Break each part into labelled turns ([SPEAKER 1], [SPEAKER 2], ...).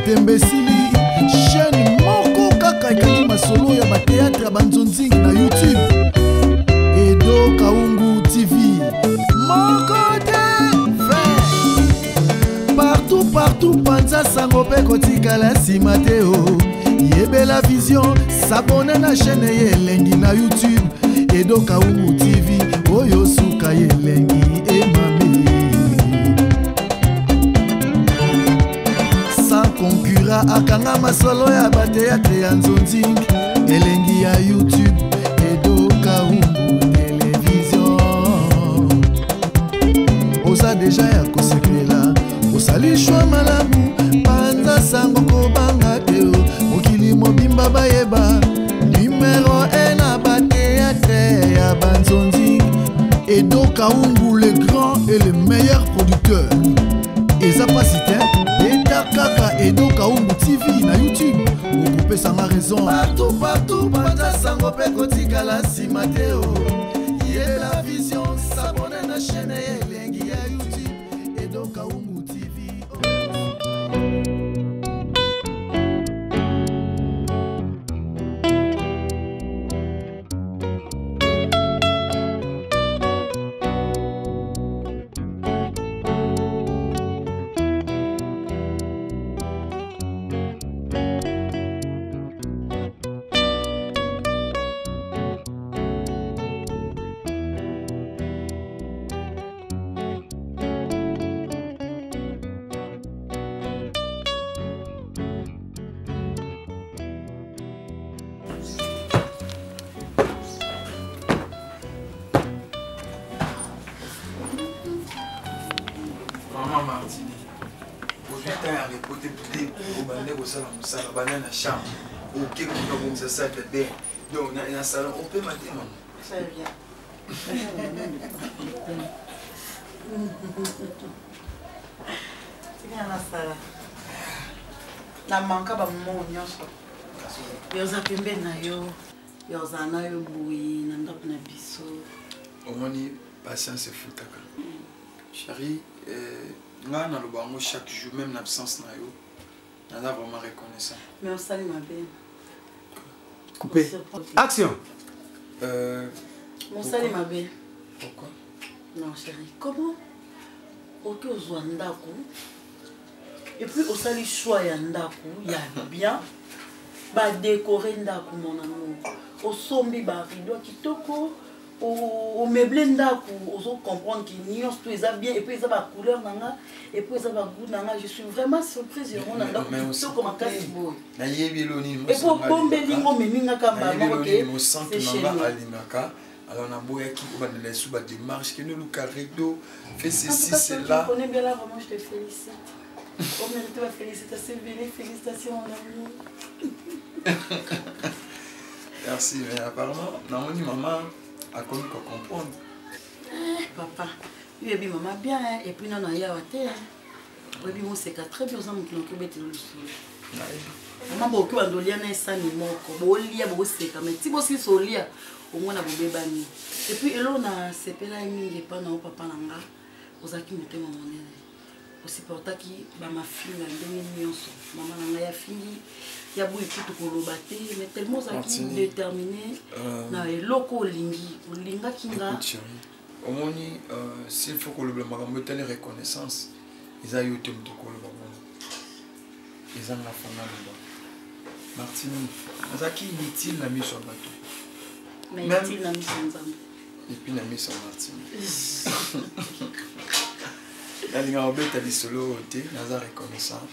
[SPEAKER 1] Matembesili chaîne moko kaka ekangi masolo ya bateatre ya banzonzingi na YouTube. Edo Kaungu TV moko te fait partout panza sango pe kotikala nsima te o. Yebela vision s'abonner na chaîne yelengi na YouTube. Edo Kaungu TV oyo suka yelengi emami. Sans concurrent akanga masolo ya bateatre ya nzonzingi elengi ya YouTube. Edo Kaungu télévision oza deja ya kosekela osalishwa malamu panza sango kobanga te mokili mobimba bayeba numéro 1 na bateatre ya banzonzingi. Edo Kaungu le grand et le meilleur producteur. Eza pasite beta kaka Edo Kaungu TV na YouTube. Okope sanga raison partout panza sango pe kotikala nsima te o. Yela vision s'abonner na chaîne yelengi ya YouTube. Edo Kaungu TV.
[SPEAKER 2] Ok, comme ça, ça fait bien. Donc, dans le salon, on peut mater, maman.
[SPEAKER 3] Très bien. C'est bien la salle. La manque à mon nyonso. Yoza pembe na yo. Yoza na yo boui, na ndop na biso.
[SPEAKER 2] Au moins, patience et foutaka. Chérie, là, dans le bango, chaque jour, même l'absence na yo, on a vraiment reconnaissant.
[SPEAKER 3] Mais on salue ma belle.
[SPEAKER 4] Coupé. Action.
[SPEAKER 3] Mon salut ma belle.
[SPEAKER 2] Pourquoi?
[SPEAKER 3] Non chérie, comment? Ok, au Zouandaku. Et puis au salut choix yandaku, il y a bien. Bah décorer ndaku mon amour. Au sombi bah rideau kitoko. Au meublé ndaku, aux comprendre qu'il n'y a tout bien et puis ça va couleur nanga et puis ça va goût nanga. Je suis vraiment surprise on a donc tout comme un casse beau.
[SPEAKER 2] Na yebeloni
[SPEAKER 3] et pour bombe lingo meninga kamba
[SPEAKER 2] ok c'est chez nous. Alors on a beau qui va de la sous démarche que nous le carredo fait ceci c'est là.
[SPEAKER 3] Tu connais bien là vraiment je te félicite. On mérite la félicitation, félicitations mon amour.
[SPEAKER 2] Merci mais apparemment non maman a connu qu'on comprendre.
[SPEAKER 3] Papa, oui, bien maman bien et puis non il y a été. Oui, bien mon c'est très bien ensemble qui nous bête le sol. Maman beaucoup andolia na ça ni moko. Bolia bo c'est quand même. Si bo si solia au moins na bobé bani. Et puis elo na sepela mingi pa na papa nanga. Ozaki motema monene. Aussi portaki ba ma fille na ndenge nyonso. Maman nanga ya fille ya boui tout kolobate mais tellement zaki déterminé na eloko lingi olinga kinga
[SPEAKER 2] au moni s'il faut que le makambo telle reconnaissance ils a eu tout koloba ils ont la fana là Martine zaki inutile na mission bato
[SPEAKER 3] mais inutile na mission nzambe
[SPEAKER 2] et puis na mission Martine la linga obeta di solo te naza reconnaissant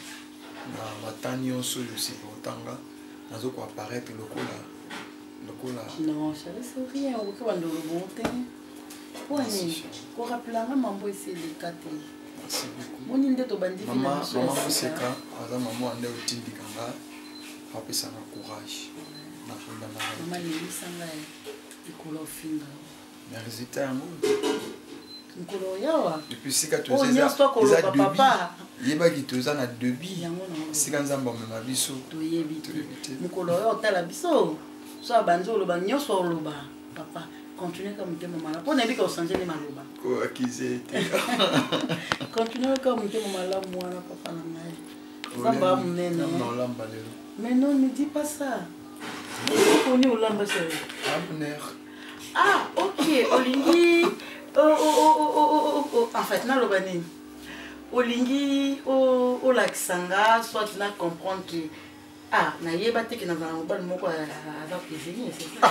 [SPEAKER 2] na matani on solo aussi pour tanga nazo ko apparaître lokola
[SPEAKER 3] non ça c'est rien on peut vendre le monter ouais ko rappelanga mambo essayer de cater
[SPEAKER 2] merci beaucoup
[SPEAKER 3] moni ndeto bandi
[SPEAKER 2] maman seka aza maman ande otindi kanga apesa na courage na funda na
[SPEAKER 3] maman ni sanga ikolo finga
[SPEAKER 2] mais résultat yango
[SPEAKER 3] nkolo yawa
[SPEAKER 2] depuis sika tozeza papa yeba ki toza na debi sika nzamba mema biso
[SPEAKER 3] toyebi mukolo yo tala biso so banzo lo ba nyoso lo ba papa continuer comme te maman pour ne pas changer les maloba
[SPEAKER 2] ko akize te
[SPEAKER 3] continuer comme te maman la moi papa na ngai Zamba Mounene.
[SPEAKER 2] Non, Lamba Lelo.
[SPEAKER 3] Mais non, ne dis pas ça. On est au Lamba chérie.
[SPEAKER 2] Abner.
[SPEAKER 3] Ah, ok. Olingi. En fait, non, l'Obanine. Olingi, au Laksanga, soit tu n'as comprendre que. Ah, na yeba te que na bal moko à cuisiner, c'est ça.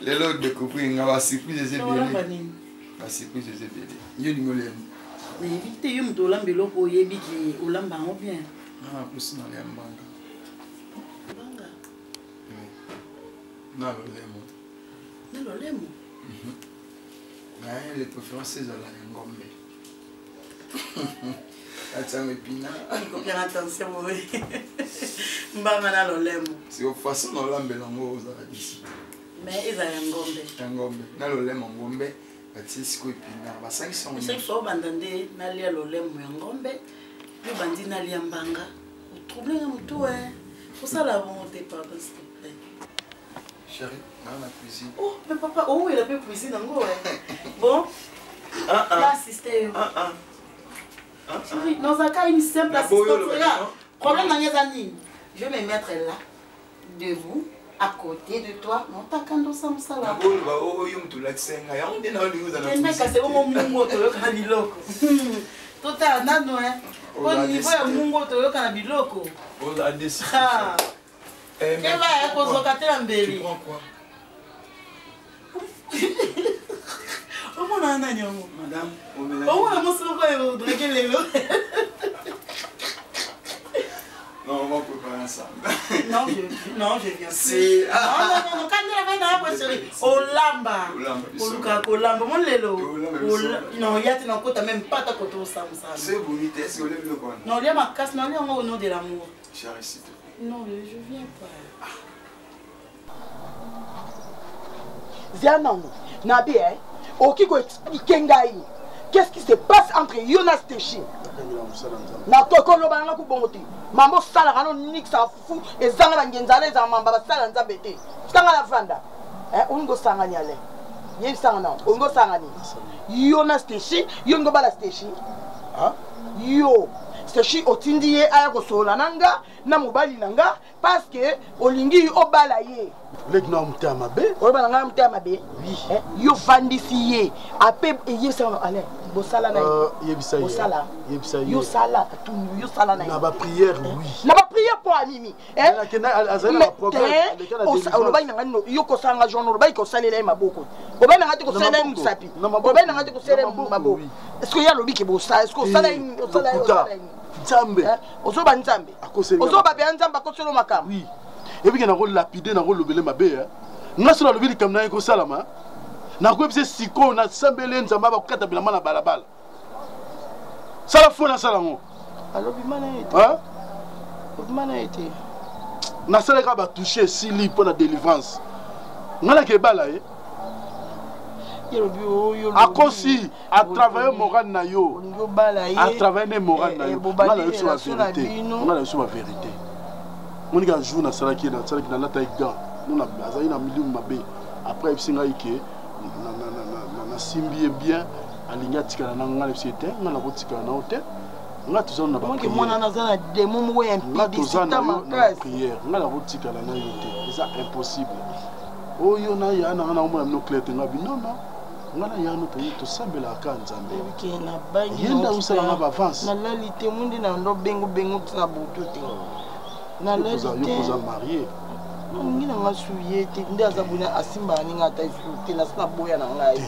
[SPEAKER 2] Les lots de couper, on va surprise des
[SPEAKER 3] Non,
[SPEAKER 2] ébélés. Va surprise des ébélés. Yoni Molem.
[SPEAKER 3] Mais vite, tu me dois l'embello pour yebi qui au lamba ou bien.
[SPEAKER 2] Ah, plus dans les mbanga.
[SPEAKER 3] Mbanga.
[SPEAKER 2] Non, le lemo.
[SPEAKER 3] Non, le lemo.
[SPEAKER 2] Les préférences, c'est la ngombe. Attends, épina.
[SPEAKER 3] Il faut faire attention, oui. Mbanga na le lemo.
[SPEAKER 2] C'est au façon dans l'ambelango aux aradis.
[SPEAKER 3] Mais ils ont ngombe.
[SPEAKER 2] Ngombe. Na le lemo ngombe. C'est quoi épina? Bah ça ils sont.
[SPEAKER 3] C'est fort bandande na lia le lemo ngombe. Puis bandi na lia mbanga. Vous troublez un tout hein. Pour ça la volonté pardon s'il te plaît.
[SPEAKER 2] Chérie, dans la cuisine.
[SPEAKER 3] Oh, mais papa, oh, il a pu cuisiner encore hein. Bon. Là assister. Chérie, dans un cas une simple assistance. Problème dans les années. Je vais me mettre là, debout, à côté de toi. Non, t'as qu'un dos sans ça là.
[SPEAKER 2] Oh, il me tout l'accent. Il y a un peu de
[SPEAKER 3] temps. C'est au moment où tu as un biloko. Tout à l'heure, non, hein. Au niveau où tu as un biloko.
[SPEAKER 2] Oh, la décision.
[SPEAKER 3] Qu'est-ce que tu vas
[SPEAKER 2] Tu prends quoi? Madame, non, on va préparer ensemble.
[SPEAKER 3] Non, je viens.
[SPEAKER 2] C'est.
[SPEAKER 3] Non, quand tu vas dans la chérie, au lamba. Au lamba, mon lelo. Non, il y a même pas ta côté au sam.
[SPEAKER 2] C'est bonito, est-ce que vous lèvez le coin?
[SPEAKER 3] Non, il y a ma casse, non, il y a au nom de l'amour.
[SPEAKER 2] Chérie, s'il te plaît.
[SPEAKER 3] Non, je viens pas.
[SPEAKER 5] Zianango, Nabi, Okiko explique ngai. Qu'est-ce qui se passe entre Jonas Teshi? Na toko lo bana ku bongoti. Mambo sala kano nix sa fufu ezanga ngenzala za mamba basala nza bete. Sanga la vanda. Ungo sanga nyale. Yeni sanga na. Ungo sanga ni. Jonas Teshi, yongo bala Teshi. Ah? Yo. Teshi otindie aya ko sola nanga na mobali nanga parce que olingi obala ye.
[SPEAKER 4] Lek na mtama be.
[SPEAKER 5] Oba na mtama be. Oui. Yo fandisi ye. Ape ye sanga ale. Bosala na
[SPEAKER 4] yebisa ye.
[SPEAKER 5] Bosala.
[SPEAKER 4] Yebisa ye.
[SPEAKER 5] Yo sala tu yo sala na.
[SPEAKER 4] Na ba prière oui.
[SPEAKER 5] Na ba prière pour animi.
[SPEAKER 4] Na kena azala na problème.
[SPEAKER 5] Oloba na ngano yo ko sanga jono oloba ko salela maboko. Oba na ngati ko salela musapi. Oba na ngati ko salela maboko. Est-ce que ya lobi ke bosa? Est-ce que sala Nzambe. Ozoba Nzambe. Ozoba be Nzambe akoselo makam.
[SPEAKER 4] Oui. Et puis na ko lapider na ko lobele mabe hein. Ngasolo lobeli kamna ko salama. Na ko bise siko na sambele Nzamba ba kokata bilama na balabala. Sala fona sala ngo.
[SPEAKER 5] Alobi mana ete.
[SPEAKER 4] Hein?
[SPEAKER 5] Alobi mana ete.
[SPEAKER 4] Na sala ka ba toucher sili pour la délivrance. Ngala ke bala eh. A consi à travailler moral na yo. À travailler moral na yo. On a la vérité. On a la vérité. On a joué na salaki na lata iga. On a azali na milieu mabe. Après il singa ike na simbi bien alinga tikala na ngala c'était ngala ko tikala na hotel. Nga tuzana na ba.
[SPEAKER 5] Moi mwana nazana demo mo impidi sita
[SPEAKER 4] makasi. Prière. Ngala ko tikala na yo te. C'est impossible. Oh yo na ya na mo no clete ngabi non non. Ngala ya no to sambela ka Nzambe.
[SPEAKER 5] Ke na bangi.
[SPEAKER 4] Yenda usala na ba avance.
[SPEAKER 5] Na lalité mundi na ndo bengo tina butu te. Na lalité.
[SPEAKER 4] Yo poza marié.
[SPEAKER 5] Ngina ngasuye te ndaza buna asimba ni ngata ifute na sina boya na ngai.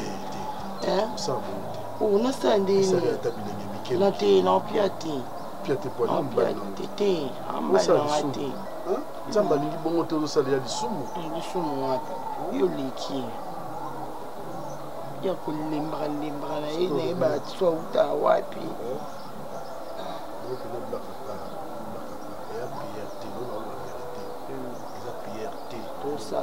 [SPEAKER 4] Ça va.
[SPEAKER 5] Oh na sande
[SPEAKER 4] Ça
[SPEAKER 5] ni.
[SPEAKER 4] va tabile ngi
[SPEAKER 5] Na te na piati.
[SPEAKER 4] Piati po na mbala.
[SPEAKER 5] Te. Amba na ngate.
[SPEAKER 4] Hein? Nzamba lingi bongo to sala ya lisumu.
[SPEAKER 5] Lisumu ngata. Yo leki. Ya kulembra na yeye ba tswa uta wapi tout ça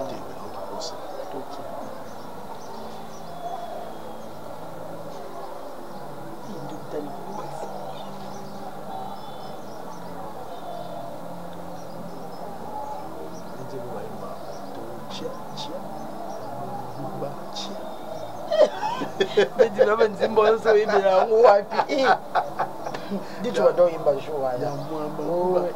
[SPEAKER 5] Jadi nama Nzimbo so ibe na wapi Dis tu vas donc y bajo là.
[SPEAKER 4] Ya mwamba.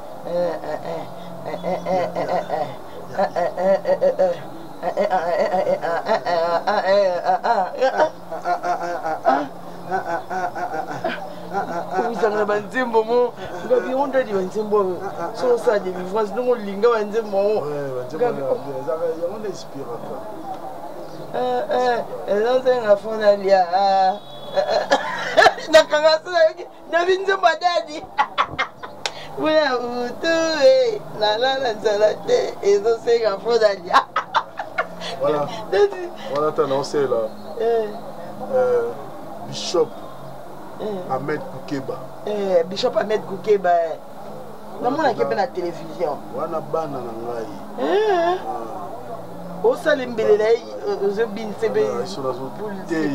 [SPEAKER 5] Uzanga banzembo mo ngabi onda di banzembo so ça de vivance donc linga banzembo
[SPEAKER 4] banzembo ya on inspire
[SPEAKER 5] non c'est un fond d'alia nakanga ça na binzembo dadi voilà utu la salate et so c'est un fond d'alia
[SPEAKER 4] voilà t'as annoncé là Bishop Ahmed Koukeba.
[SPEAKER 5] Bishop Ahmed Koukeba. Namona ke na télévision.
[SPEAKER 4] Wana bana na ngai.
[SPEAKER 5] O salimbelela ozo bin sebe.
[SPEAKER 4] Sur la zone.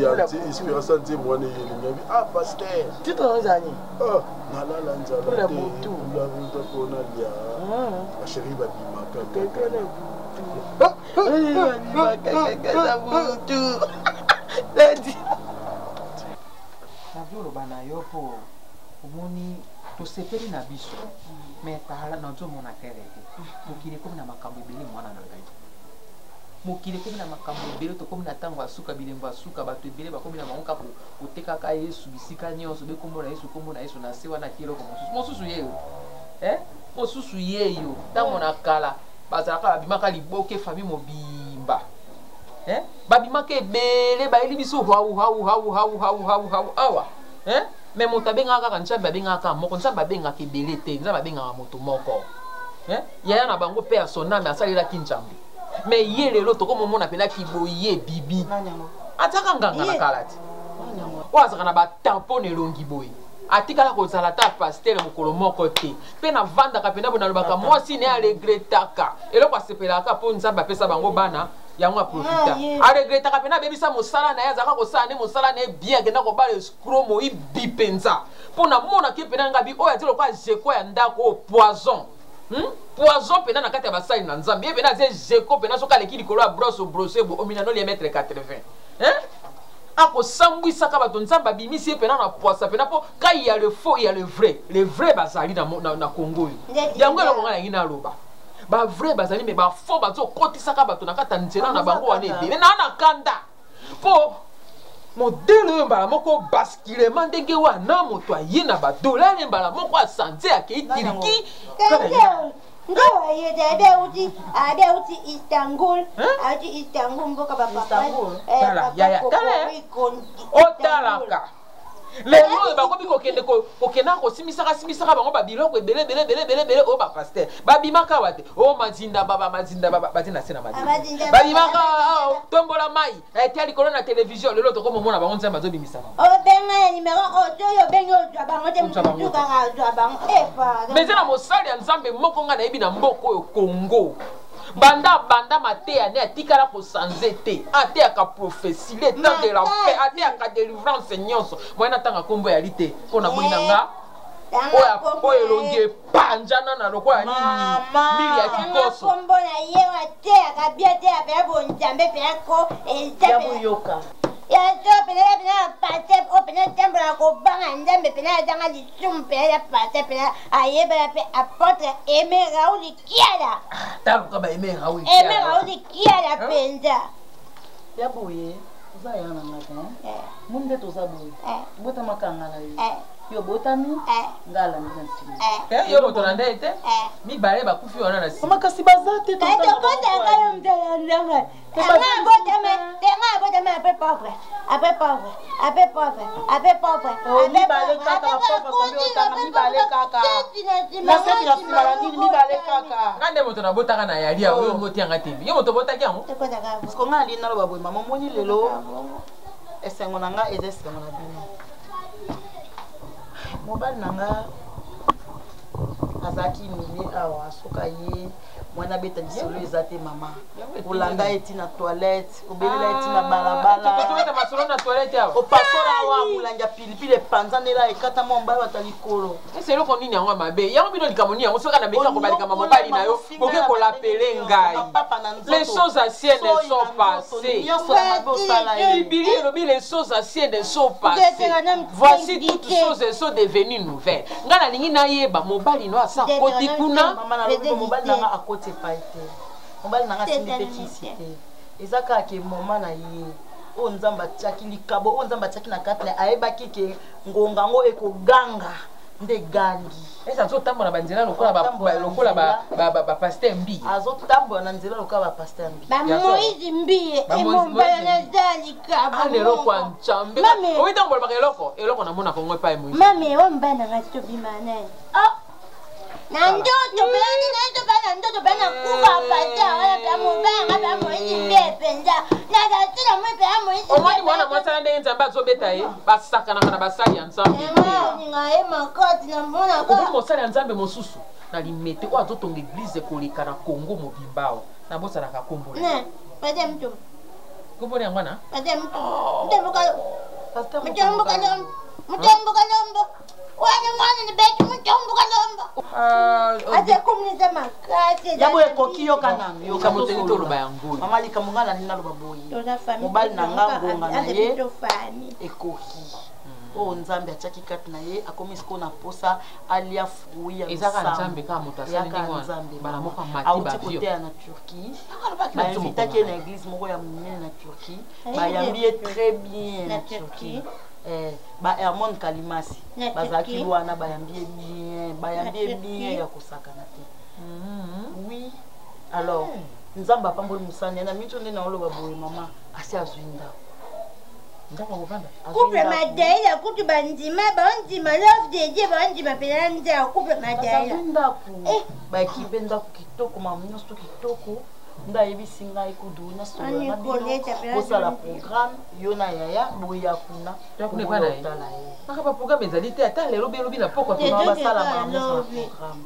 [SPEAKER 4] Ya inspiration de moi ne yelinga. Ah pasteur.
[SPEAKER 5] Tu t'en zani.
[SPEAKER 4] Nalala nzala.
[SPEAKER 5] Pour la moto.
[SPEAKER 4] La moto kona lia. Ma chérie va bimaka.
[SPEAKER 5] La moto. Ladi.
[SPEAKER 6] Navyo bana yopo omoni to sepeli na biso mais tala na nzo mona kereke mokile komi na makambo ebele mwana na ngai mokile komi na makambo ebele to komi na tango asuka bilembo asuka bato ebele bakomi na mangoka kotekaka Yesu bisika nyonso bekombo na Yesu na se wana kiloko mosusu yeyo mosusu yeyo tango na kala bazalaka babimaka liboke famille mobimba babimaka ebele bayeli biso hau awa mais moto abengaka kaka nzambe abengaka moko nzambe abengaka ebele te nzambe abengaka moto moko yaya na bango mpe ya soname asalelaki nzambe mais ye lelo tokomomona mpenaki boye bibi atiaka nganga na kala te oyo azalaka na batampone elongi boye atikala kozala ta pasteur mokolo moko te mpe navandaka mpena bo nalobaka mwasi ne aregretaka eloko asepelaka mpo nzambe apesa bango bana yango aprofita aregretaka mpena abebisa mosala na ye azalaka kosala ne mosala na ye bien akenda kobala escro moyibi mpenza mpo namonaki mpena ngabi oyo ati lokola jeko ya ndako oyo poison poison mpena na kati ya basali na nzambe ye mpena azie jeko mpena soki aleki likolo ya brose bo ominano lia metre 80 akosambwisaka bato nzambe abimisi ye mpena na poisa mpena mpo kai ya le faux ya le vrai bazali na Congo oyo yango eloko ngai nangi naloba bavrai bazali me bafaux bazokotisaka bato na kati ya nzela na bango wana ebele na na kanda mpo modele oyo mbala moko baskilema ndenge wana moto aye na badolare mbala moko asanze akei tiriki
[SPEAKER 7] Ngawa yede abeuti Istanbul, Istanbul mboka baba.
[SPEAKER 6] Istanbul. Tala, ya. Otalaka. Lelo bakobi kokenda kosimisaka bango babiloko ebele o ba pasteur babimaka wate o mazinda baba batina sena mazinda babimaka tombola mai tia likolo na télévision lelo tokomomona bango nzambe azobimisa
[SPEAKER 7] o benga numéro oyo bengo jwa bango te mutuka jwa bango epa
[SPEAKER 6] mais na mosali ya nzambe moko nga na yebi na mboko oyo Congo banda mateya ne atikala kosanze te ateyaka prophétie le temps de la paix ateyaka délivrance nyonso mwana tanga kombo ya lite mpona boyi na nga oyo elongi epanjana na lokola nini mili ya kikoso
[SPEAKER 7] kombo na ye ateyaka bia te apela bonzambe pelako
[SPEAKER 5] yabuyoka
[SPEAKER 7] yazo pena pate o pena tembo na kobanga nzambe pena azanga lisumu pena ya pate pena ayebela pe apotre Aimé Raoul Kiala
[SPEAKER 6] taluka ba Aimé Raoul
[SPEAKER 7] Kiala penza
[SPEAKER 5] yabuye uza yana ngata munde tozabuye bota makanga na yo yo botami ngala ndina
[SPEAKER 6] yo boto na ndete mi bale bakufi wana na si
[SPEAKER 5] makasi bazate to
[SPEAKER 7] kato kota kayo mtala ndanga tenga botame après pauvre
[SPEAKER 5] mi bale kaka pauvre kombi otanga mi bale kaka na seti na sima nini mi bale kaka
[SPEAKER 6] ngande moto na botaka na yali ya oyo ngoti anga TV yo moto botaki yango
[SPEAKER 5] parce que ngali na lo baboy mama moni lelo esengo nanga ezesengo na bino mobali nanga
[SPEAKER 3] azaki mili awa soka ye mwana beta lisolo ezate mama olanda eti na toilette obelela eti na balabala
[SPEAKER 6] tu masolo na toilette awa
[SPEAKER 3] opasola awa mulanja pilipili epanza ndela ekata mwa mobali bata likolo
[SPEAKER 6] ese eloko nini yango mabe yango bino likambo nini yango soka na beka kobalika mobali na yo oke kolapele ngai les choses anciennes sont passées Bibili elobi les choses anciennes sont passées voici toutes choses sont devenues nouvelles nga nalingi nayeba mobali no asa koti kuna
[SPEAKER 3] mobali nanga akoti epai te mobali nanga sindi mpe kisi te eza kaka ke moma na ye oyo nzambe atiaki likabo oyo nzambe atiaki na kati na ayebaki ke ngonga yango ekoganga nde gangi
[SPEAKER 6] esa azotambola banzela lokola bapaster mbi
[SPEAKER 3] azotambola na nzela lokola bapaster mbi
[SPEAKER 7] bamoizi mbiye emombala na eza likabo
[SPEAKER 6] lelo kwa nchambe oyitambola baka eloko namona kongo epai moizi
[SPEAKER 7] mami ewo mbala nanga tobimanaye na ndoto belani na ndoto bana ndoto bana kufa pata wala bya mobanga bya moizi mbiye penza na datila mwe bya moizi
[SPEAKER 6] omwani mwana mwasala ndenge nzambe azobeta ye basakanaka na basali ya nzambe
[SPEAKER 7] ningaye makoti na mbona
[SPEAKER 6] okoki mosali ya nzambe mosusu na limete oyo azotonga eglize koleka na kongo mobimba awa nabosanaka kombola
[SPEAKER 7] pate mtu
[SPEAKER 6] komboli yango wana
[SPEAKER 7] pate mtu mtombo kalombo wana mwana ni betu mtombo kalombo ate kumniza makati
[SPEAKER 3] yabo ekoki yoka nami
[SPEAKER 6] yoka moteni toloba yango
[SPEAKER 3] mama likambo nga na nina loba boyi mobali na nga ngonga na ye ekoki oyo nzambe atiaki kati na ye akomi sikoyo na posa alia frui ya
[SPEAKER 6] ezaka nzambe kaka moto asali ndenge wana bana moko amati
[SPEAKER 3] auti koteya na Turquie bainvitaki ye na église moko ya monene na Turquie bayambi ye très bien na Turquie ba Hermone Kalimasi bazalaki wana bayambi ye bien ya kosakana te oui alors nzambe apamboli mosani na mito nde na oloba boye mama asi azwi ndako
[SPEAKER 7] couple madaila kutu bandima bandima love dedie bandima pela nza couple madaila
[SPEAKER 3] ndako baekipe ndako kitoko mama nyonso kitoko nda yebisi ngai kudu na solo na bino osala programme yo na yaya boya kuna
[SPEAKER 6] otala ye akaba programme ezali te ata lelo belobi na poko
[SPEAKER 3] basala programme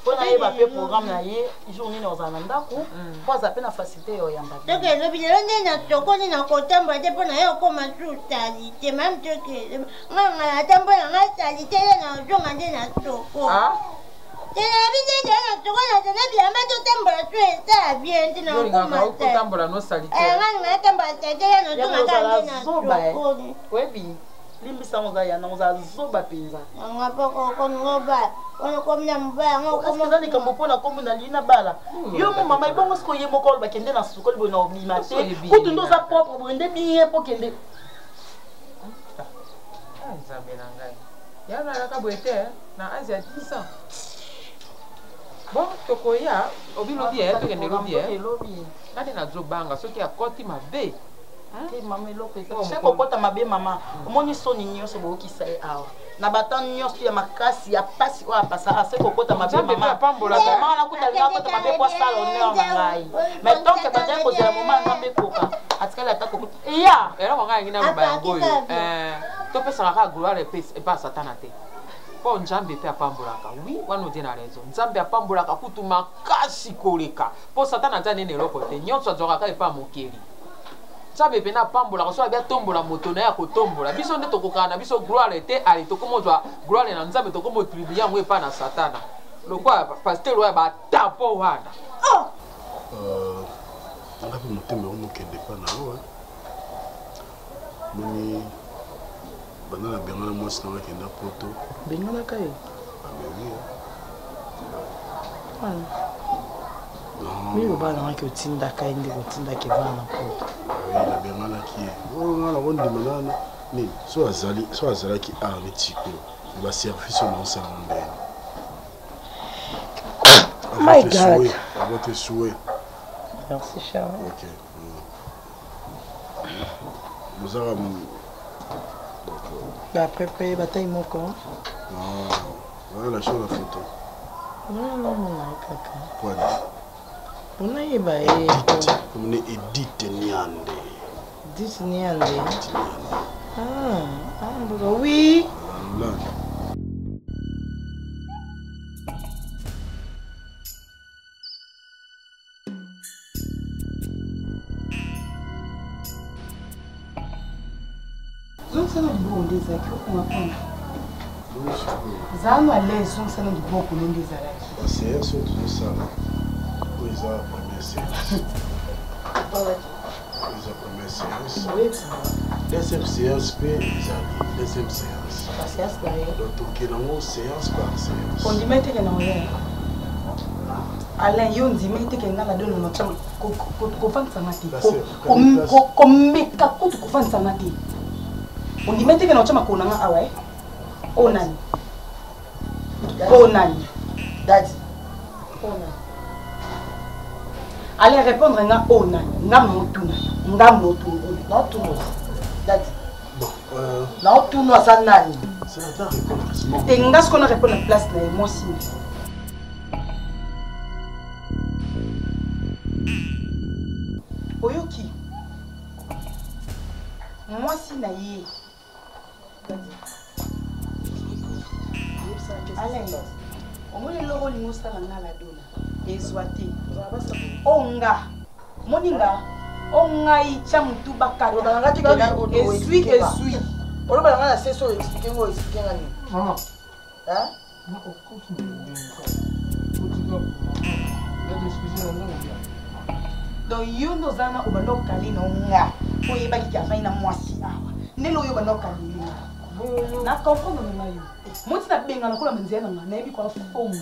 [SPEAKER 3] mpona yeba mpe programme na ye jour nini ozala na ndako mpo aza mpe na facilité ya oyamba
[SPEAKER 7] toke elobi lelo nde na tokoni na kotambola te mpona ye okoma su salite mame toke nganga na tambola nga salite ye na ozonga nde na toko tena bizende na toko na tena bilamba totambola su esala bien ntina
[SPEAKER 6] okomaotambola no salite
[SPEAKER 7] ngani nga tambola salite ye na ozonga nga nde na tokoni
[SPEAKER 3] oyebi limbisango za yana oza zoba mpenza
[SPEAKER 7] anga poko kongo ba ono komina mubaya ngo
[SPEAKER 3] komina likambo mpona kombo na lina bala yo mo mama ibongo siko ye moko oloba kende na sukoli boye na obima te kutu ndo oza propre boye nde bien mpo kende
[SPEAKER 6] nzambe na ngai yana alaka boye te na asie ya 10 ans bon tokoya obilobi ye tokende elobi ngani nazobanga soki akoti mabe
[SPEAKER 3] te mama eloko chaque okota mabe mama omoni soni nyonso bookisa ye awa na batano nyonso ya makasi ya pasi oyo apasa ase kokota mabe mama nakuta akota mabe po asala honneur na ngai mais donc bazali kozela moma nzambe ekoka atikali ata kokota eya
[SPEAKER 6] eloko ngai yangi naloba yango oyo topesaka kaka gloire epa satana te mpo nzambe mpe apambolaka wi wana otie na raison nzambe apambolaka kutu makasi koleka mpo satana aza nene eloko te nyonso azwaka kaka epa mokeli nzambe pena apambolaka so abia tombola moto na ye akotombola biso nde tokokaka na biso gloire te ali tokomozwa gloire na nzambe tokomotribue yango epa na satana lokwa paster oyo batapo wana
[SPEAKER 4] nga mpe motema omokende epa na yo moni banda na bengana mwasi nanga kenda poto
[SPEAKER 3] benganaka ye mimi obalangaki otindaka ye nde kotindaki vana na poto
[SPEAKER 4] nabenganaki ye nga na kondima nana nini so azalaki ar netiko baservice oyo naosalanga ndeni
[SPEAKER 3] my god
[SPEAKER 4] avant tes souhaits
[SPEAKER 3] merci cher
[SPEAKER 4] ok bozaka
[SPEAKER 3] après pe bataille moko
[SPEAKER 4] voilà la chose la photo
[SPEAKER 3] non kaka
[SPEAKER 4] kwani
[SPEAKER 3] unayeba
[SPEAKER 4] mne Edith Nyande
[SPEAKER 3] oui
[SPEAKER 4] là
[SPEAKER 5] ça nous bon des actes on va prendre. Ça nous à l'aise on ça nous bon pour nous des actes.
[SPEAKER 4] C'est surtout ça. Oui, ça première séance. Ils ont première séance. Deuxième séance, deuxième séance.
[SPEAKER 5] La séance par
[SPEAKER 4] donc il y a une séance par séance.
[SPEAKER 5] On dit mettre que non rien. Alain, on dit mettre que na la donne notre chambre. Ko fan sanati. Ko meka ko to fan sanati. On dit mettre que notre chambre ko na awe. Onani. Onani. Daddy. Onani. Allez répondre nga onani. Nga motuna. Nga motuna. Non tout le monde. Daddy.
[SPEAKER 4] Bon,
[SPEAKER 5] non tout nous ça nani.
[SPEAKER 4] c'est la temps répondre.
[SPEAKER 5] Et nga ce qu'on a répondre à place là moi aussi. Oyoki. Moi si na yé. Allez. On m'a dit l'euro lingo ça la ngala dona. Ezwati. Onga. Moninga. Onga icha mutu bakata. Esui. On va la session expliquer moi expliquer ngani.
[SPEAKER 6] Maman.
[SPEAKER 5] Hein?
[SPEAKER 6] Non, continue. La discussion là.
[SPEAKER 5] Donc yo no zana obano kali no nga. Po yeba ki ka na mwasi awa. Nelo yo bano kali. Na comprendre na yo. Moi tu na benga na kola manzela na ebi kwa phone.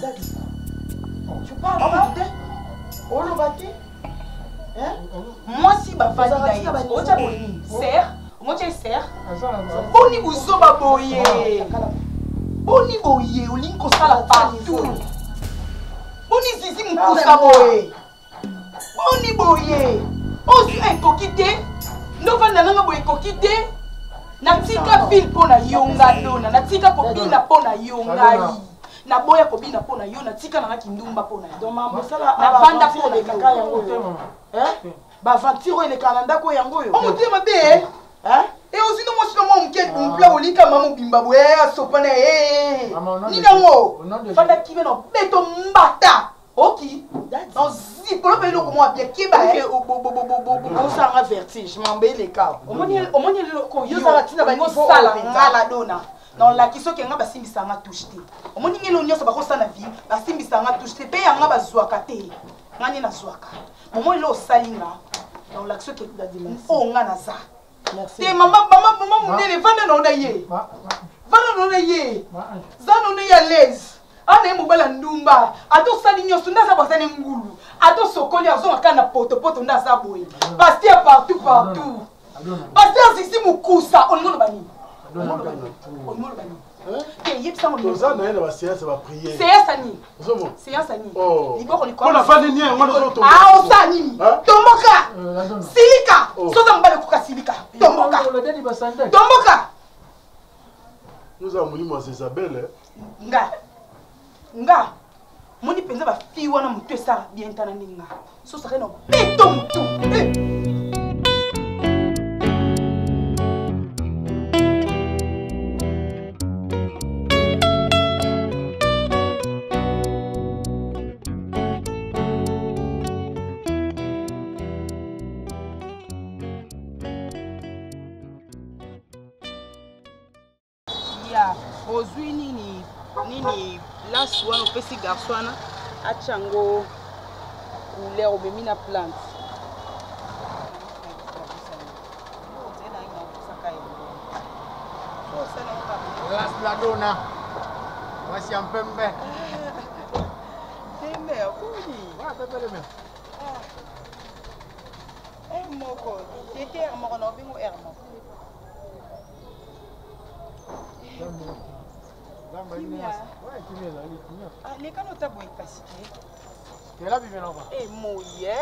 [SPEAKER 5] Tu parles pas de Olo bati? Hein? Moi si ba fadi na yo. O cha boni. Serre, moi tu serre. Boni buzo ba boye. Boni boye, olinko sala partout. Boni zizi mkusa boye. Boni boye. Ozu ekokite. Ndova nanga boye ekokite. Natika fil pona yonga dona. Natika kobina pona yonga yi. Na boya kobina pona yo. Natika nanga kindumba pona yo. Na vanda pona kaka yango yo. Hein? Ba vantiro ele kananda ko yango yo. O mutema be. Hein? Et aussi non moi sino mo mket bumpla olika mama bimba boye asopana ni nango. Fanda kibe no beto mbata. Ok. Dans zipolo pe loko mo bien kiba o ça nga vertige m'embé les cas. Omoni loko yo za tina ba ngo sala ngala dona. Dans la kiso ke nga basimbisa nga toucheté. Omoni ngelo nyoso ba ko sana vie basimbisa nga toucheté pe nga bazwaka te. Ngani na zwaka. Omoni lo salinga. Dans l'action ke dadima. O nga na za. Merci. Te maman munene vanda no na ye. Vanda no na ye. Zano ne ya l'aise. Ana mobala ndumba ato sali nyoso ndaza basane ngulu ato sokoli azonga kana poto ndaza boye bastia partout bastia sisi mukusa onolo bani ke yepsa mo
[SPEAKER 4] ça na ina ba séance ba prier
[SPEAKER 5] séance ani
[SPEAKER 4] zomo
[SPEAKER 5] séance ani
[SPEAKER 4] liboko
[SPEAKER 5] ni
[SPEAKER 4] ko na fandi ni ngwana zo to
[SPEAKER 5] osani tomboka silika soza mbale kuka silika tomboka
[SPEAKER 4] nous avons molimo Isabelle
[SPEAKER 5] nga moni penza ba fi wana mutu esa bien tana ninga so sare no beto mutu ya ozwi nini la soie au petit garçon a chango couleur au bemina plante
[SPEAKER 6] La dona. Voici un peu mbé.
[SPEAKER 5] C'est mère, oui.
[SPEAKER 6] Ouais, pepe le même.
[SPEAKER 5] Moko, c'était hermon, non, bingo hermon. Les canaux tabou est cassé.
[SPEAKER 6] Tu es là, vivez là-bas.
[SPEAKER 5] Eh, mouillé.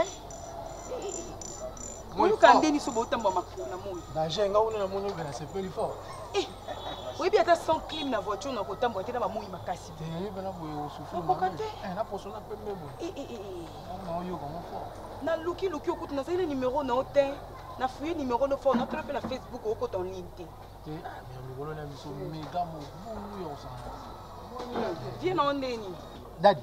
[SPEAKER 5] Moi, quand Denis se botte, moi, ma mouille.
[SPEAKER 6] Bah, j'ai un gars où on a mon nom, c'est plus fort.
[SPEAKER 5] Eh, oui, bien, t'as son clim dans la voiture, on a botte, moi, t'es dans ma mouille, ma cassé.
[SPEAKER 6] Tu es là, vous souffrez.
[SPEAKER 5] Pourquoi t'es?
[SPEAKER 6] Eh, là, pour son appel, mais bon. Non, yo, comment fort?
[SPEAKER 5] Na luki, écoute, na c'est le numéro, na hôtel. Na fouillé numéro de fort, na trouvé na Facebook, au côté en ligne.
[SPEAKER 6] Ah, mais on est là, ils sont méga, mon.
[SPEAKER 5] Viens en ligne.
[SPEAKER 6] Daddy,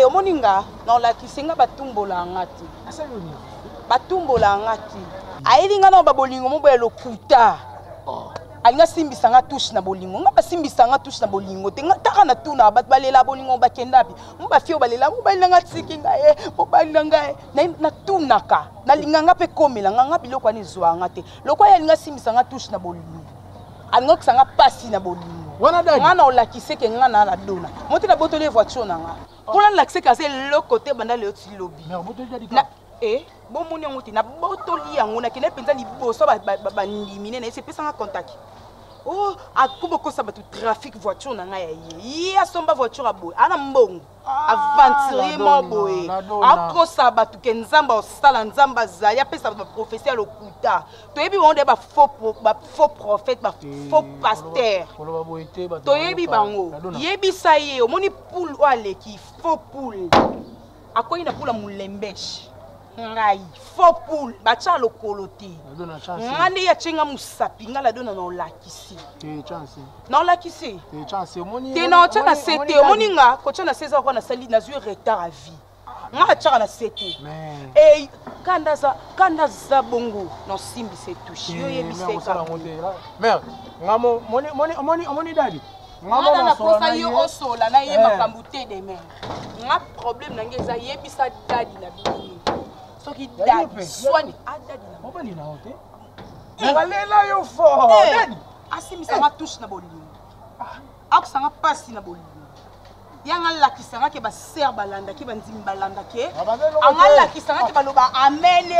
[SPEAKER 5] Eh, omoninga na olakisenga batumbola ngati. Batumbola ngati. Ailinga na babolingo moboya lokuta. Alinga simbisa nga touche na bolingo. Nga basimbisa nga touche na bolingo. Te nga taka na tuna bat balela bolingo bakenda bi. Mba fio balela mobali nga tsiki nga mobali nga na tunaka. Na linga nga pe komela nga biloko ani zwa nga te. Lokwa ya linga simbisa nga touche na bolingo. Alinga kisanga pasi na bolingo.
[SPEAKER 8] Wana dadi.
[SPEAKER 5] Nga na olakiseke nga na la dona. Monte na botole voiture na nga. Pour l'accès casé le côté banda le ti lobby.
[SPEAKER 8] Mais botole jadi
[SPEAKER 5] ka. Bon moni ngoti na botoli yango na kene penza liboso ba ndimine na ese pesa nga contact. Oh, akubo ko sabatu trafic voiture na nga ya ye. Ya somba voiture abo. Ana mbongo. Aventurier mo boye. Ako sabatu ke nzamba osala nzamba za ya pesa ba professeur lokuta. To yebi wonde ba faux prophète ba faux pasteur. To yebi bango. Yebi sa ye omoni poule o aleki faux poule. Akoyi na poule mulembeshi. Ngai faux poule bacha lokolo te. Ngane ya chenga musapi ngala dona na olakisi.
[SPEAKER 8] Chance.
[SPEAKER 5] Na olakisi.
[SPEAKER 8] Chance omoni.
[SPEAKER 5] Te na ocha na sete omoni nga ko cha na 16 ans ko na sali na zui retard à vie. Nga cha na sete. Eh kanda za bongo no simbi se touche. Yo yebi se ka.
[SPEAKER 8] Mère, ngamo moni dadi.
[SPEAKER 5] Ngamo na kosa yo osola na ye makambu te de mer. Nga problème na ngeza yebisa dadi na bini. Soki dadi swani adadi na
[SPEAKER 8] mobali na hote. Ngalela yo fo. Dadi
[SPEAKER 5] asimisa nga touche na bolingo. Akusanga pasi na bolingo. Yanga lakisanga ke ba ser balanda ki banzim balanda ke. Anga lakisanga ke baloba amene.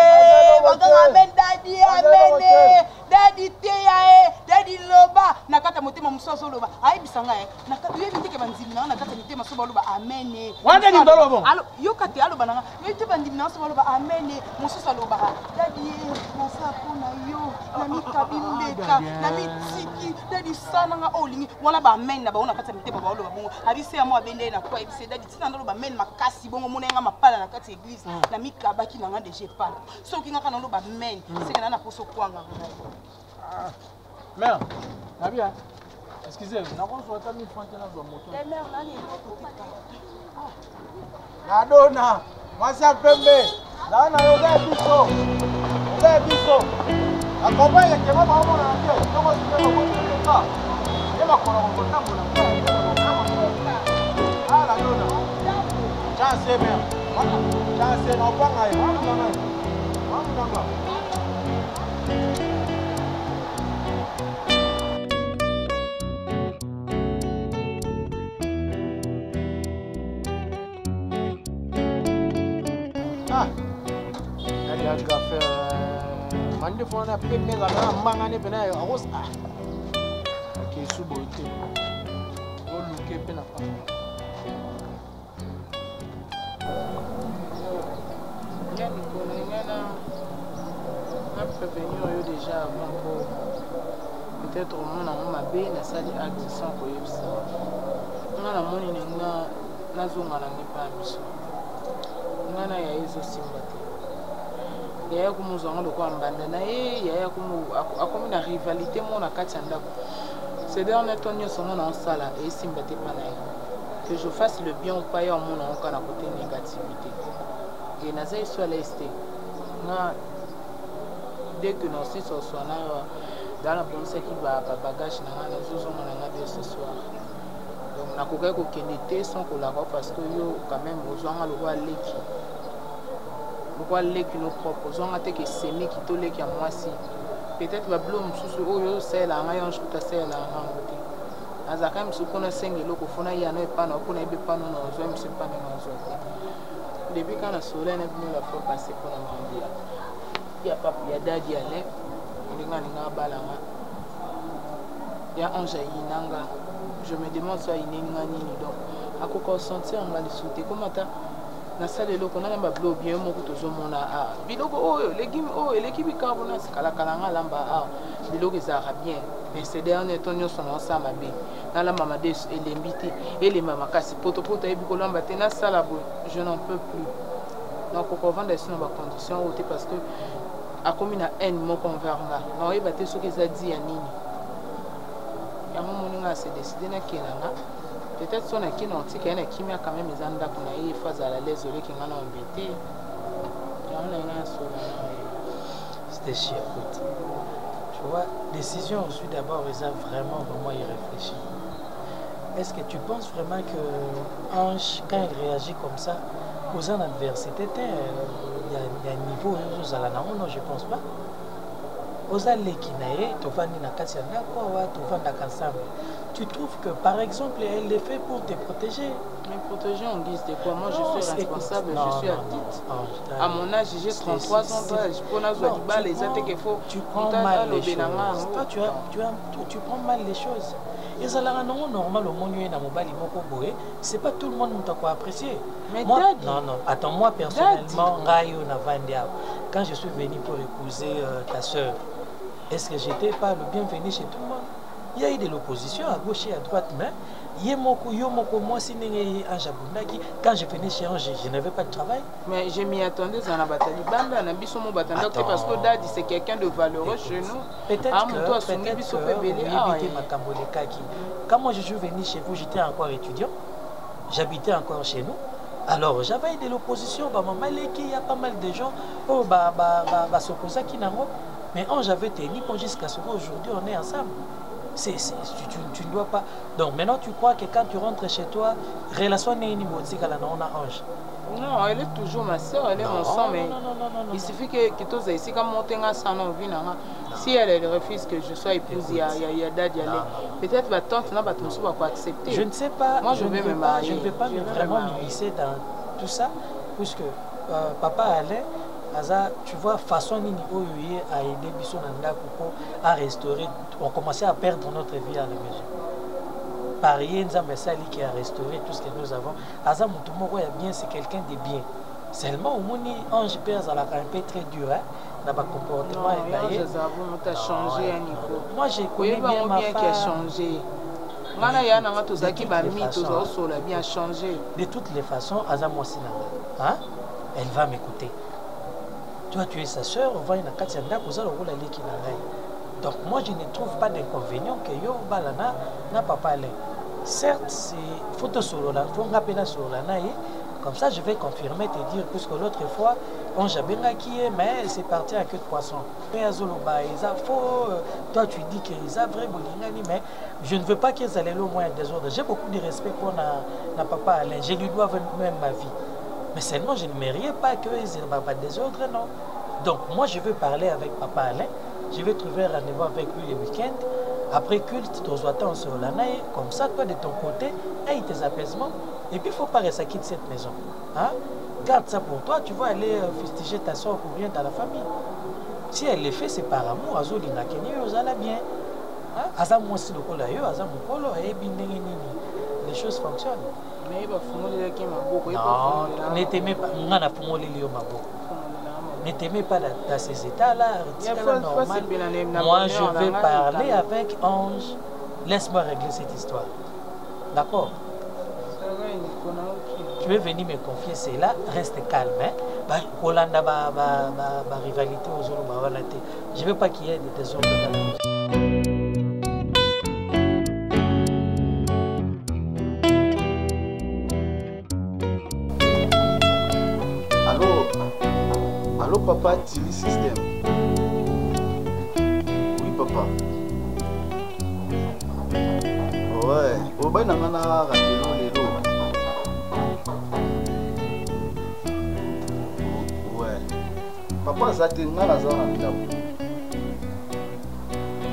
[SPEAKER 5] Baganga amen dadi amene. Dadi teya dadi loba nakata motema musoso loba. Aibisanga nakata yebi ke banzim na nakata motema so baloba amene.
[SPEAKER 8] Wanda ni ndolo bon.
[SPEAKER 5] Alo yokate alo bananga. Yete bandim na so baloba amene. Musoso loba. Dadi nasa pona yo. Na mikabimbeka na mitiki dadi sana nga olingi wala ba amen na ba ona kata motema ba loba bongo. Abise ya mo na kwa ibise dadi tina ndolo ba men makasi bongo monenga mapala na kati église na mikabaki na nga deje pala so kinga kana ndolo ba men seke na poso kwanga
[SPEAKER 8] mère nabia excusez na ko so ta mi fonte na zo moto
[SPEAKER 5] mère nani
[SPEAKER 8] na dona mwasa pembe na yo ga biso accompagne ke mama mona na ke to ko se ko ka ye ba ko ko tambo na la dona. Chance mère. Chance na opanga ye. Mama. Ah. Dali aga faire mande fona pe mega na mbanga ne pena ya rosa. Okay, suboite. O luke pena pa. Prévenir déjà avant pour peut-être au moins on m'a bien la salle acte sans quoi ça on a la monnaie na zonga na pas mission on a ya hizo simbate ya kumuzanga lokwa mbanda na ya comme une rivalité mon na katanda c'est dernier temps nous sommes en salle et simbate pas na que je fasse le bien ou pas ya mon on kana côté négativité et na zai soit l'est na dès que nous sommes sur dans la bonne qui va bagage nous sommes ce soir donc na koka ko kenete sans ko la parce que yo quand même besoin le roi leki nos propres besoin te que semi qui to leki à moi si peut-être va blom sous yo c'est la maillon je ta c'est la azaka msukuna sengelo kufuna yana epana okuna ebe pano na ozo msipana na ozo depuis quand la soleil n'a venu la fois passer pour la manger il y a pas il y a dadi ale linga balanga il y a ange inanga je me demande ça ininga nini donc akoko sentir nga le sauter comment ta na salle loko na ba blo bien moko to zomona a biloko oyo légumes oyo l'équipe carbonate kala kala nga lamba a biloko za bien mais c'est dernier temps nyonso na sa mabe na la mama des elembiti ele mama kasi poto poto e biko lamba te na sala bo je n'en peux plus donc on vendre sur nos conditions ou parce que a commis na haine moko envers nga na e baté ce que ça dit ya nini ya mo moninga se décider na kenanga peut-être son qui n'ont dit qu'il y a qui m'a quand même mis en date pour aller faire à la l'aise au lieu qu'il m'en a embêté.
[SPEAKER 9] C'était chiant, écoute. Tu vois, décision aussi d'abord, ils ont vraiment y réfléchir. Est-ce que tu penses vraiment que Ange, quand il réagit comme ça, aux en adversité, il y a un niveau aux alanans? Non, je ne pense pas. Aux allées qui n'aient, tu vas ni na kasiana quoi, tu vas na ensemble. Tu trouves que par exemple elle le fait pour te protéger?
[SPEAKER 8] Me protéger en guise de quoi? Moi je suis responsable, je suis adulte. À mon âge j'ai 33 ans, je peux pas jouer du bal les attaques qu'il faut.
[SPEAKER 9] Tu prends mal les choses. Tu prends mal les choses. Et ça là non normal au monde na mobali moko boé, c'est pas tout le monde qui t'a apprécié. Mais moi non, attends, moi personnellement, quand je suis venu pour épouser ta soeur, est-ce que j'étais pas le bienvenu chez tout le monde? Il y a eu de l'opposition à gauche et à droite, mais moi, si quand je venais chez Ange, je n'avais pas de travail.
[SPEAKER 8] Mais je m'y attendais, ça n'a pas été parce que Dadi, c'est quelqu'un de valeureux chez nous.
[SPEAKER 9] Peut-être quand moi je suis venu chez vous, j'étais encore étudiant, j'habitais encore chez nous. Alors j'avais de l'opposition, il y a pas mal de gens qui s'opposaient qui n'ont. Mais j'avais tenu jusqu'à ce qu'aujourd'hui on est ensemble. Tu ne dois pas. Donc maintenant tu crois que quand tu rentres chez toi, relation n'est ni boutique à la non Ange.
[SPEAKER 8] Non, elle est toujours ma soeur, elle est mon sang, mais il suffit que tous ici comme monter un sang en vie, si elle refuse que je sois épouse, il y a Dadi aller. Peut-être ma tante n'a pas tout ça pour accepter.
[SPEAKER 9] Je ne sais pas.
[SPEAKER 8] Moi je vais me marier.
[SPEAKER 9] Je ne vais pas vraiment m'immiscer dans tout ça, puisque papa allait. Tu vois, façon nini a aidé Bissonanda à restaurer. On commençait à perdre notre vie à la maison. Paris, Nzambesali qui a restauré tout ce que nous avons. Aza Moutoumoro bien, c'est quelqu'un de bien. Seulement, au Mouni, Ange Père, ça l'a un peu très dur. N'a pas comportement. Moi, j'ai connu bien ma femme.
[SPEAKER 8] Qui a changé. Bien changé.
[SPEAKER 9] De toutes les façons, Aza Moussina, hein? Elle va m'écouter. Toi, tu es sa soeur, on va y aller. Donc, moi, je ne trouve pas d'inconvénient que yo balana n'a pas parlé. Certes, il faut te soulever, il faut rappeler sur la naïe. Comme ça, je vais confirmer, te dire, puisque l'autre fois, on j'avais qui est, mais c'est parti à queue de poisson. Toi, tu dis qu'ils ont vrai bolingani, mais je ne veux pas qu'ils aient au moins des ordres. J'ai beaucoup de respect pour na papa Alain. Je lui dois même ma vie. Mais seulement, je ne mérite pas qu'ils n'aient pas des ordres, non. Donc, moi, je veux parler avec papa Alain. Je vais trouver un rendez-vous avec lui le week-end. Après culte, tu attends sur la naïe. Comme ça, toi, de ton côté, aie tes apaisements. Et puis, il ne faut pas rester quitter cette maison. Hein? Garde ça pour toi. Tu vas aller fustiger ta soeur pour rien dans la famille. Si elle le fait, c'est par amour. Azolina Kenya, Ozala bien. Aza moi si le col ailleurs, Aza mon colo, et bien les choses fonctionnent.
[SPEAKER 8] Mais il va fouiller qui m'a beaucoup.
[SPEAKER 9] Non, ne t'aimez pas. On a fouillé les m'a beaucoup. Ne t'aimez pas dans ces états-là. Moi, je vais parler avec Ange. Laisse-moi régler cette histoire. D'accord? Tu veux venir me confier cela, reste calme. Hein? Holanda, rivalité aux autres, je ne veux pas qu'il y ait des désordres dans la maison.
[SPEAKER 10] Allô papa, Tilly System. Oui papa. Ouais, au bain n'a pas rappelé. Ouais. Papa ça te n'a la zone là.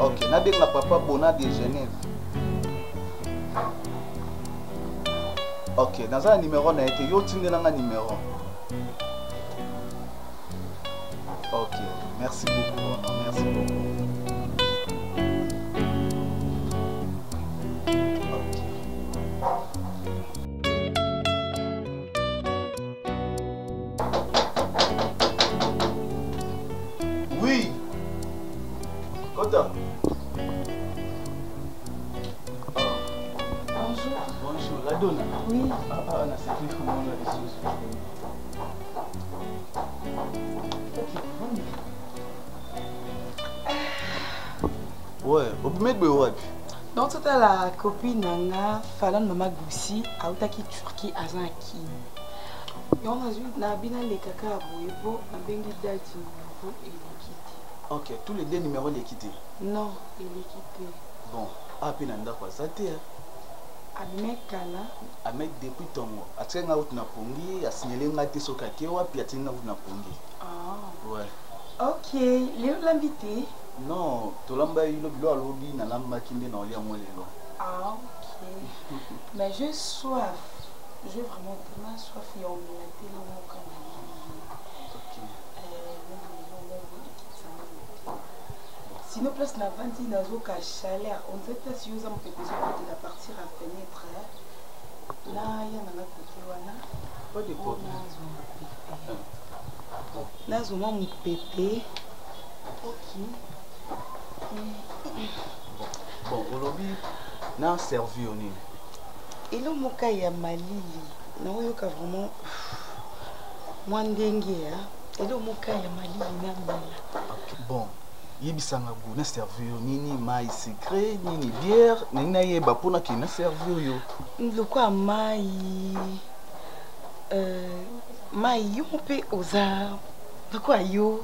[SPEAKER 10] Ok, n'a bien la papa bona de Genève. Ok, dans un numéro, on a été yo tindé dans un numéro. Ok, merci beaucoup. Merci beaucoup. Oui. Kota.
[SPEAKER 7] Bonjour.
[SPEAKER 10] Bonjour, la donne.
[SPEAKER 7] Oui.
[SPEAKER 10] On a cette comment on a des choses. Ouais, au premier de ouais.
[SPEAKER 5] Donc tout à la copine nanga Falan Mama Goussi a utaki Turquie azaki. Yon a vu na bina le kaka aboyebo na bengi dati nouveau et l'équité.
[SPEAKER 10] Ok, tous les deux numéros les quittés.
[SPEAKER 5] Non, il est quitté.
[SPEAKER 10] Bon, à peine en d'accord ça t'es.
[SPEAKER 5] Amekala.
[SPEAKER 10] Amek depuis ton mot. A tsenga out na pongi, a signalé ngati soka kewa puis a tsenga out na pongi.
[SPEAKER 5] Ah.
[SPEAKER 10] Ouais.
[SPEAKER 5] Ok, Léo l'invité.
[SPEAKER 10] Non, tolamba ilo bilo alobi na lamba kinde na olia moi lelo.
[SPEAKER 5] Ah ok. Mais j'ai soif. J'ai vraiment tellement soif et on me l'a dit non comme sinon place na vandi nazo ka chaleur. On sait pas si vous avez besoin de la partir à fenêtre. Là il y a na côté wana.
[SPEAKER 10] Pas de problème.
[SPEAKER 5] Nazo mon pépé. Ok.
[SPEAKER 10] Bon, aujourd'hui, n'a servi au nez.
[SPEAKER 5] Et le moka ya malili, na oyoka vraiment moi ndenge ya. Et le moka ya malili na mala.
[SPEAKER 10] Bon, yebisanga go na servi au nini mai secret nini bière, nini na yeba pona ki na servi yo.
[SPEAKER 5] Ndoko mai mai yo mpe oza. Ndoko ayo.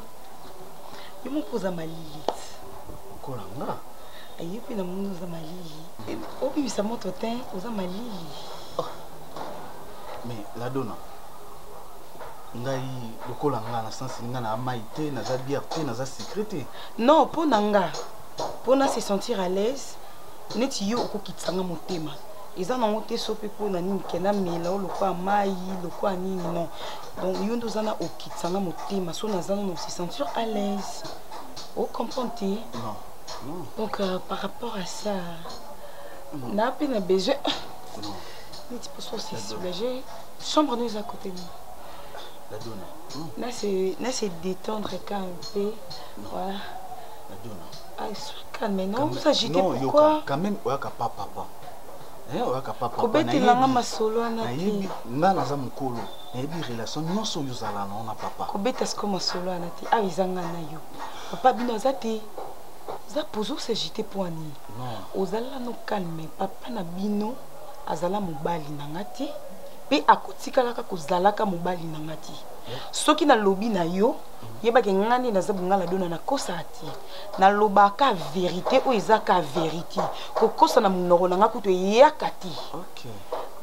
[SPEAKER 5] Yo mpe oza malili.
[SPEAKER 10] Kolanga.
[SPEAKER 5] Ayo pe na mundu oza malili. Obi bisa moto te oza malili.
[SPEAKER 10] Mais la donna. Ngai lokola nga na sens nga na maïté na za bière te na za sécurité.
[SPEAKER 5] Non, pour nanga. Pour na se sentir à l'aise, neti yo okokitsanga motema. Eza na moté sope pour na nini kena mela lokwa mai lokwa nini non. Donc yo ndo zana okitsanga motema so na zana no se sentir à l'aise. Vous comprenez?
[SPEAKER 10] Non. Non.
[SPEAKER 5] Donc par rapport à ça, n'a pas besoin.
[SPEAKER 10] Non.
[SPEAKER 5] Mais tu peux aussi soulager. Chambre nous à côté de nous.
[SPEAKER 10] La donne.
[SPEAKER 5] Là c'est détendre quand un peu. Voilà.
[SPEAKER 10] La donne.
[SPEAKER 5] Ah, sois calme maintenant. Vous agitez pourquoi?
[SPEAKER 10] Quand même, ouais, papa. Hein, ouais, papa.
[SPEAKER 5] Kobete langa masolo na
[SPEAKER 10] ti. Nga na za mukolo. Na yebi relation nyonso yo zala na ona papa.
[SPEAKER 5] Kobete sko masolo na ti. Ah, izanga na yo. Papa bino zate. Za pozo s'agiter pour ani.
[SPEAKER 10] Non.
[SPEAKER 5] Ozala no calme. Papa na bino azala mobali na ngati. Pe akotikala ka kozalaka mobali na ngati. Soki na lobi na yo, yeba ke ngani na zabunga la dona na kosa ati. Na lobaka vérité o ezaka vérité. Ko kosa na munoro na ngakuto yakati.
[SPEAKER 10] OK.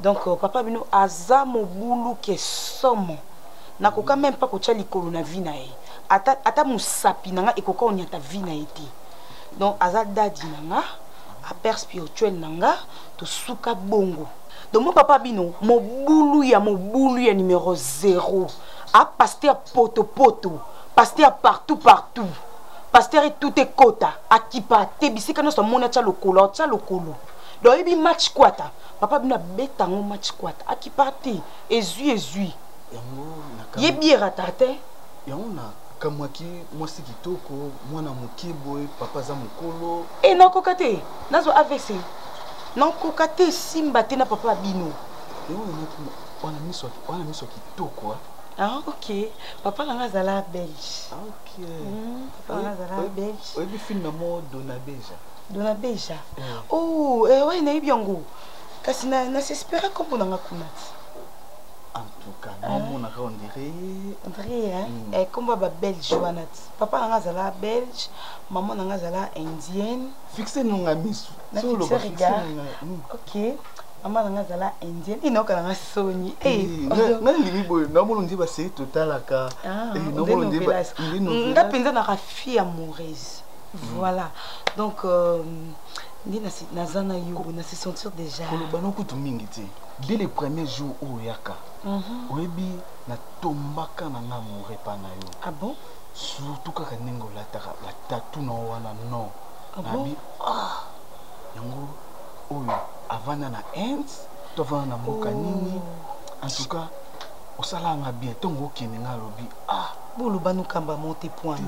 [SPEAKER 5] Donc papa bino aza mobulu ke somo. Na koka même pas ko tia likolo na vie na ye. Ata musapi na nga ekoka onyata vie na ete. Donc aza dadi na nga, a père spirituel na nga, to suka bongo. Donc mon papa bino, mobulu ya numéro 0. A pasteur poto, pasteur partout. Pasteur et tout est kota, a kipa te bisika no so mona tia lokolo. Donc ebi match kwata. Papa bino beta ngo match kwata, a kipa te, ezui. Yebi ratate.
[SPEAKER 10] Yaona kamwaki mwasi kitoko, mwana mukibo, papa za mukolo.
[SPEAKER 5] Et non kokate, nazo AVC. Non kokate simba te na papa bino.
[SPEAKER 10] Wana miso kitoko.
[SPEAKER 5] Ah ok. Papa nga zala belge.
[SPEAKER 10] Ah ok.
[SPEAKER 5] Papa nga zala belge.
[SPEAKER 10] Oyebi film na mo
[SPEAKER 5] Dona Beja. Oh, ouais na ibiongo. Kasi na s'espérer comme on nga kunati.
[SPEAKER 10] En tout cas, maman a on dirait
[SPEAKER 5] hein. Comme baba belge wanat. Papa nga zala belge, maman nga zala indienne.
[SPEAKER 10] Fixé nous nga misu.
[SPEAKER 5] Solo ba fixé. OK. Maman nga zala indienne. Inoka nga soni.
[SPEAKER 10] Na limi boy, na mo ndi ba c'est total aka.
[SPEAKER 5] Na mo ndi ba. Nga penza na fille amoureuse. Voilà. Donc nazana yo na se sentir déjà
[SPEAKER 10] kolobana kutu mingi te dès le premier jour oyaka oyebi na tombaka na nga morepa na yo.
[SPEAKER 5] Ah bon?
[SPEAKER 10] Surtout kaka ndenge olataka batatu na wana non nabi yango oyo avanda na inde to avanda na mboka nini en tout cas osalanga bien ntongo okende nga alobi
[SPEAKER 5] bolobana okamba monte point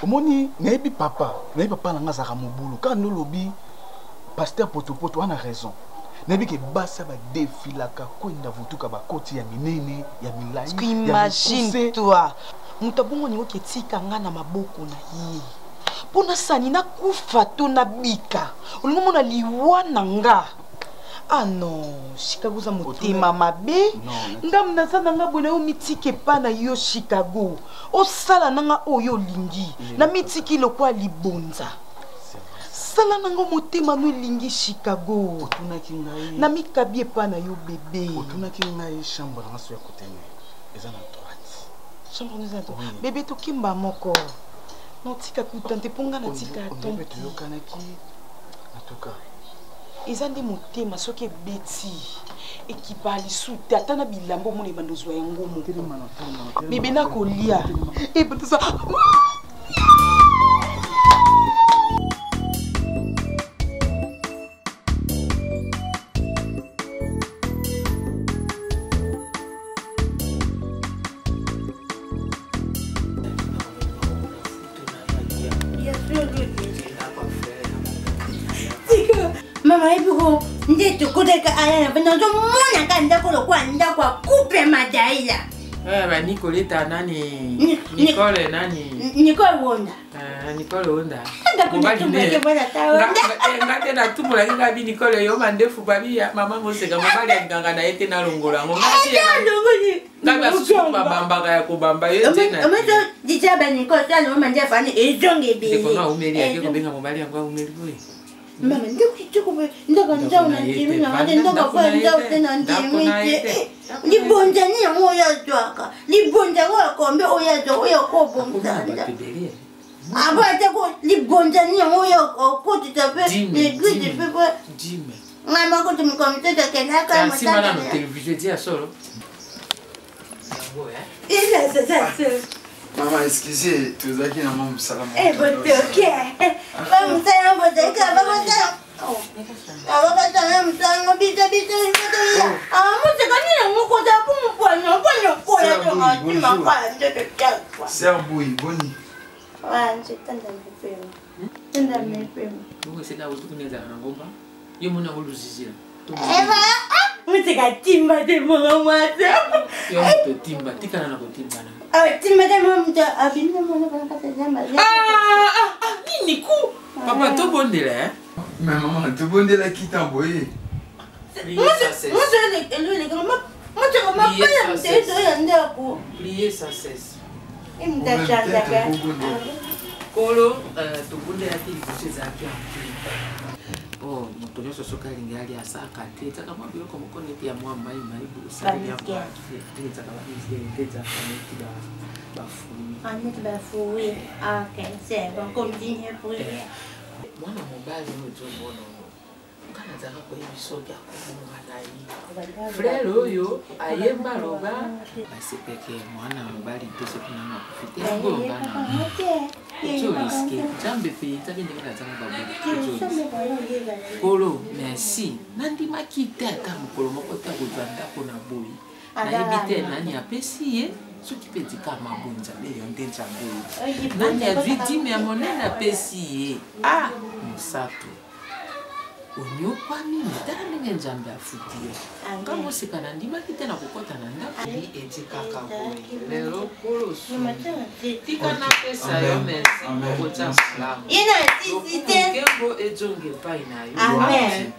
[SPEAKER 10] omoni nayebi papa na nga azalaka mobulu kaka nde olobi paster potopoto wana raison nayebi ke basa badefilaka kwenda vutuka bakoti ya minene ya milai.
[SPEAKER 5] Imagine toi moto bongo ningo ketika nga na maboko na ye mpona sani nakufa to nabika olingo mona liwa na nga. Ah non, Chicago za motema mabe. Ngam naza nanga bwana yo mitike pa na yo Chicago. Osala nanga oyo lingi. Na mitiki lokwa libonza. Sala nanga motema no lingi Chicago.
[SPEAKER 10] Otunaki ngai.
[SPEAKER 5] Na mikabie pa na yo bébé.
[SPEAKER 10] Otunaki ngai chambre na so ya kotene. Eza na droite.
[SPEAKER 5] Chambre na droite. Bébé to kimba moko. Non tika kutante ponga na tika ton.
[SPEAKER 10] Bébé to yokanaki. En tout cas
[SPEAKER 5] ezande motema soki ebeti ekibali sute ata na bilambo omona ebandozwa yango moko bebe nakolia ebandoza
[SPEAKER 7] Mama ibugo ndeto kodeka aya na ndo mona kanda ko kwa nda kwa coupe madaila.
[SPEAKER 8] Ba Nicoleta nani? Nicole nani?
[SPEAKER 7] Nicole Wonda.
[SPEAKER 8] Nicole Wonda.
[SPEAKER 7] Ngati
[SPEAKER 8] ngati na tumula kinga bi Nicole yo mandefu babi ya mama moseka mobali nganga na ete na longola ngo ngati ya ngaba susu babamba ya kubamba yo tena.
[SPEAKER 7] Ometo dijaba Nicole tano mandefu ani ezonge be.
[SPEAKER 8] Ko na umeli yake ko benga mobali yangu umeli we.
[SPEAKER 7] Mama ndako njao na ndimi na hade ndako kwa njao tena ndimi libonja ni yango ya twaka libonja wa kombe oya jo oya ko bonza aba te ko libonja ni yango ya ko titape ni gwide pepe
[SPEAKER 8] dime
[SPEAKER 7] mama ko tumkomite de kena ka
[SPEAKER 8] mata sima na television dia solo
[SPEAKER 2] Maman, excusez, tu as dit à mon salam.
[SPEAKER 7] Eh, bon, ok. Vamos salam, vamos salam, vamos salam. Vamos salam, vamos bita bita bita. Moi c'est quand il me conta pour mon poignet, tu m'as pas de calme.
[SPEAKER 2] Serboui, boni.
[SPEAKER 7] Ouais, c'est tant de
[SPEAKER 8] Mungu c'est là où tu connais un ngomba. Yo mona oluzizira.
[SPEAKER 7] Mais c'est quand timba de mon amate.
[SPEAKER 8] Yo to timba, tikana na kotimba na.
[SPEAKER 7] Timba de mon abine mon na kata zamba.
[SPEAKER 8] Nini ku? Papa to bondela hein?
[SPEAKER 2] Mais maman, to bondela qui t'a envoyé?
[SPEAKER 7] Moi je le grand moi je pas la tête de ndako.
[SPEAKER 8] Prier sans cesse.
[SPEAKER 7] Il me t'a
[SPEAKER 8] Kolo to bondela ti kucheza yake. Oh, moto nyoso soka lingali asaka teta kama bio comme connaître ya moi mai bu sali ya kwa teta kama teta kama ba fou.
[SPEAKER 7] Ba fou. OK, c'est bon, continue pour
[SPEAKER 8] mwana mobali oyo bona kana zaka ko ebisoka ko mwana frère oyo ayemba loba basepeke mwana mobali pese kuna kufite ngomba na Joliski jambe pe tabinde kana zaka babu Kolo merci nandi makita ata mukolo moko ta kozanda pona boyi na ebite nani apesi ye soki peti kama bonza be yonde jambo nani a victime ya monene apesi ye musato onyo kwa mimi tala ndenge njambe afuti ye kama oseka na ndimaki te na kokota na ndako eti kaka boye lelo Kolo tika na pesa yo merci okotya salamu okembo ejonge epai na yo
[SPEAKER 7] amen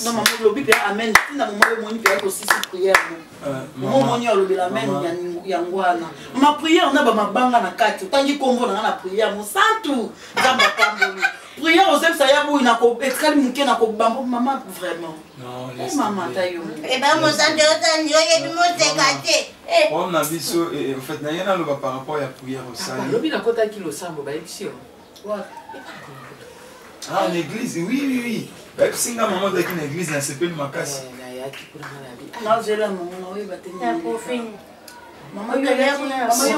[SPEAKER 3] non maman lobi pe amen tina maman we moni pe ko sisi prière maman moni lobi la amen yangwana ma prière na ba mabanga na kati tangi kombo na prière musantu nzamba pambolo prière aux ça ya boui na ko etkali muke na ko bambo maman vraiment
[SPEAKER 2] non
[SPEAKER 3] maman tayo
[SPEAKER 7] ben mon santo tangi yo bi mo tekate
[SPEAKER 2] on a biso en fait na yana loba par rapport à prière au salut
[SPEAKER 8] lobi na kota kilo sambo ba exio
[SPEAKER 2] Ah, en église, oui. Si nga maman dans une église, elle s'appelle Makasi.
[SPEAKER 3] Non, j'ai la maman, oui, bah t'es un profil. Maman, il y a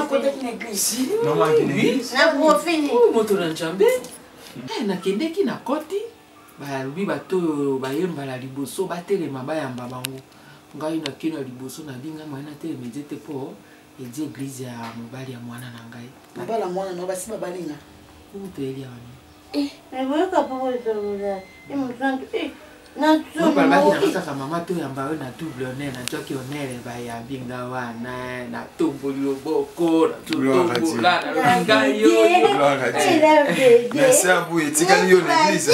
[SPEAKER 3] un côté d'une église. Si,
[SPEAKER 2] maman, oui.
[SPEAKER 3] Un profil.
[SPEAKER 9] Oh, moto na njambe. Nakendeki na koti. Balobi bato bayemba la liboso batelema bayamba bango. Ngai nakina liboso na linga mwana telema nzete po edi église ya mobali ya mwana na ngai.
[SPEAKER 3] Mobala mwana no basi babalinga.
[SPEAKER 9] Kuto elia wana.
[SPEAKER 7] Mais vous ka po ça. Et mon sang na
[SPEAKER 9] so balobi na kaka mama to yamba na double honneur na joki honneur ba ya binga wana na tomboli loboko na tombola na ngai yo.
[SPEAKER 2] Merci à vous, etikali yo l'église.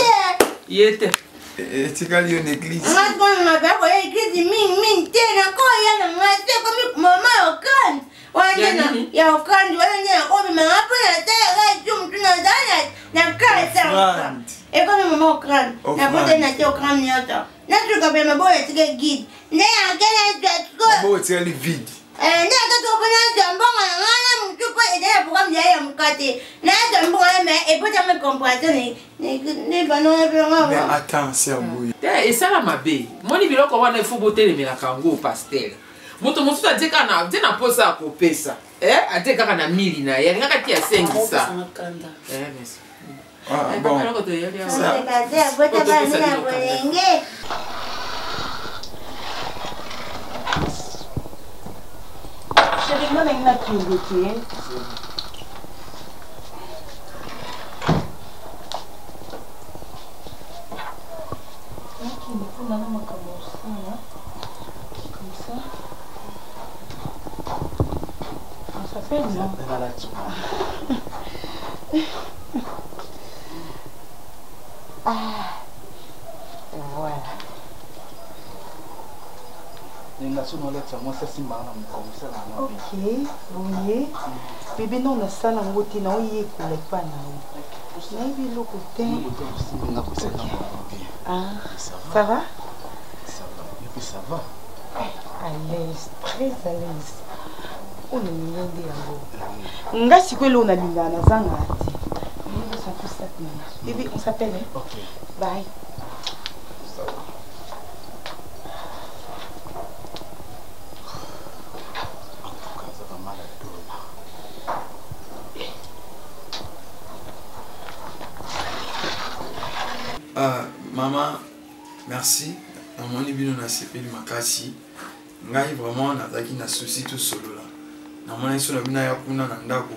[SPEAKER 9] Yete.
[SPEAKER 2] Etikali yo l'église.
[SPEAKER 7] Moi quand on va voir l'église min tena ko ya na ngate comme maman okan. Wanja ya okan wanja ko bi mama po na tega jum tuna dana na kasa. Et comme maman okan. Na pote na te okan nyota. Na tu ka be maboya tige guide. Ne ya gele ko.
[SPEAKER 2] Maboya tige vide.
[SPEAKER 7] Ne ka to kana jambonga ngana mtu ko ide programme ya mkate. Na jambonga me et peut me comprendre ne banona pe
[SPEAKER 2] mais attends, c'est abouille.
[SPEAKER 9] Et ça la mabe. Moni biloko wana ifo botere me la kango pastel. Moto moto adeka na posa ko pesa. Adeka na mili na ya ngaka tia 5 ça. Merci.
[SPEAKER 2] Ah bon.
[SPEAKER 5] Chérie, moi, il m'a pris comme ça. On s'appelle, non? Ah, voilà. Ok, oui. Bébé, non, on a ça dans le côté, non, il est coulé pas là. Mais le côté. Ah, ça va?
[SPEAKER 10] Ça va.
[SPEAKER 5] À l'aise, très à l'aise. On est million de nga sikwe lo na lingana zanga ati. Bébé, on s'appelle, hein?
[SPEAKER 10] Ok.
[SPEAKER 5] Bye.
[SPEAKER 10] Ça va.
[SPEAKER 2] Maman, merci. Maman, je suis venu à Makasi. Ngai vraiment nazaki na souci tout solo là. Na mona so na bina ya kuna na ndako.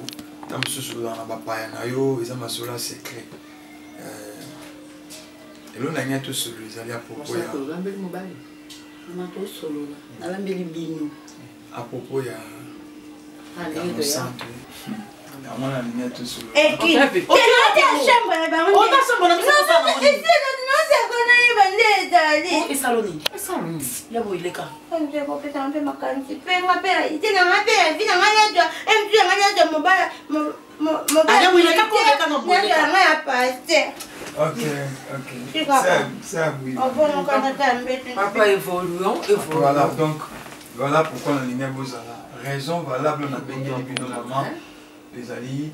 [SPEAKER 2] Tam solo na bapaya na yo, eza masola secret. Elo na nya tout solo, ezali à propos ya.
[SPEAKER 3] Lambeli mobali. Na to solo là. Na lambeli bino.
[SPEAKER 2] À propos ya.
[SPEAKER 3] Allez,
[SPEAKER 2] santo. Na mona nya tout solo.
[SPEAKER 7] Et qui? On a chambre là bas.
[SPEAKER 3] On a chambre là.
[SPEAKER 7] Et
[SPEAKER 3] saloni. Ya bo ileka.
[SPEAKER 7] On je ko peta mpe makanzi. Pe ngapela itena ngapela vina nganya mtu nganya mobala mobala.
[SPEAKER 3] Aya bo ileka ko ileka no bo ileka.
[SPEAKER 7] Ngaya paste.
[SPEAKER 2] Ok. C'est à vous.
[SPEAKER 7] On va nous connaître.
[SPEAKER 9] Papa évoluons.
[SPEAKER 2] Voilà, donc voilà pourquoi la ligne bozala. Raison valable na bengeli bino maman. Les alliés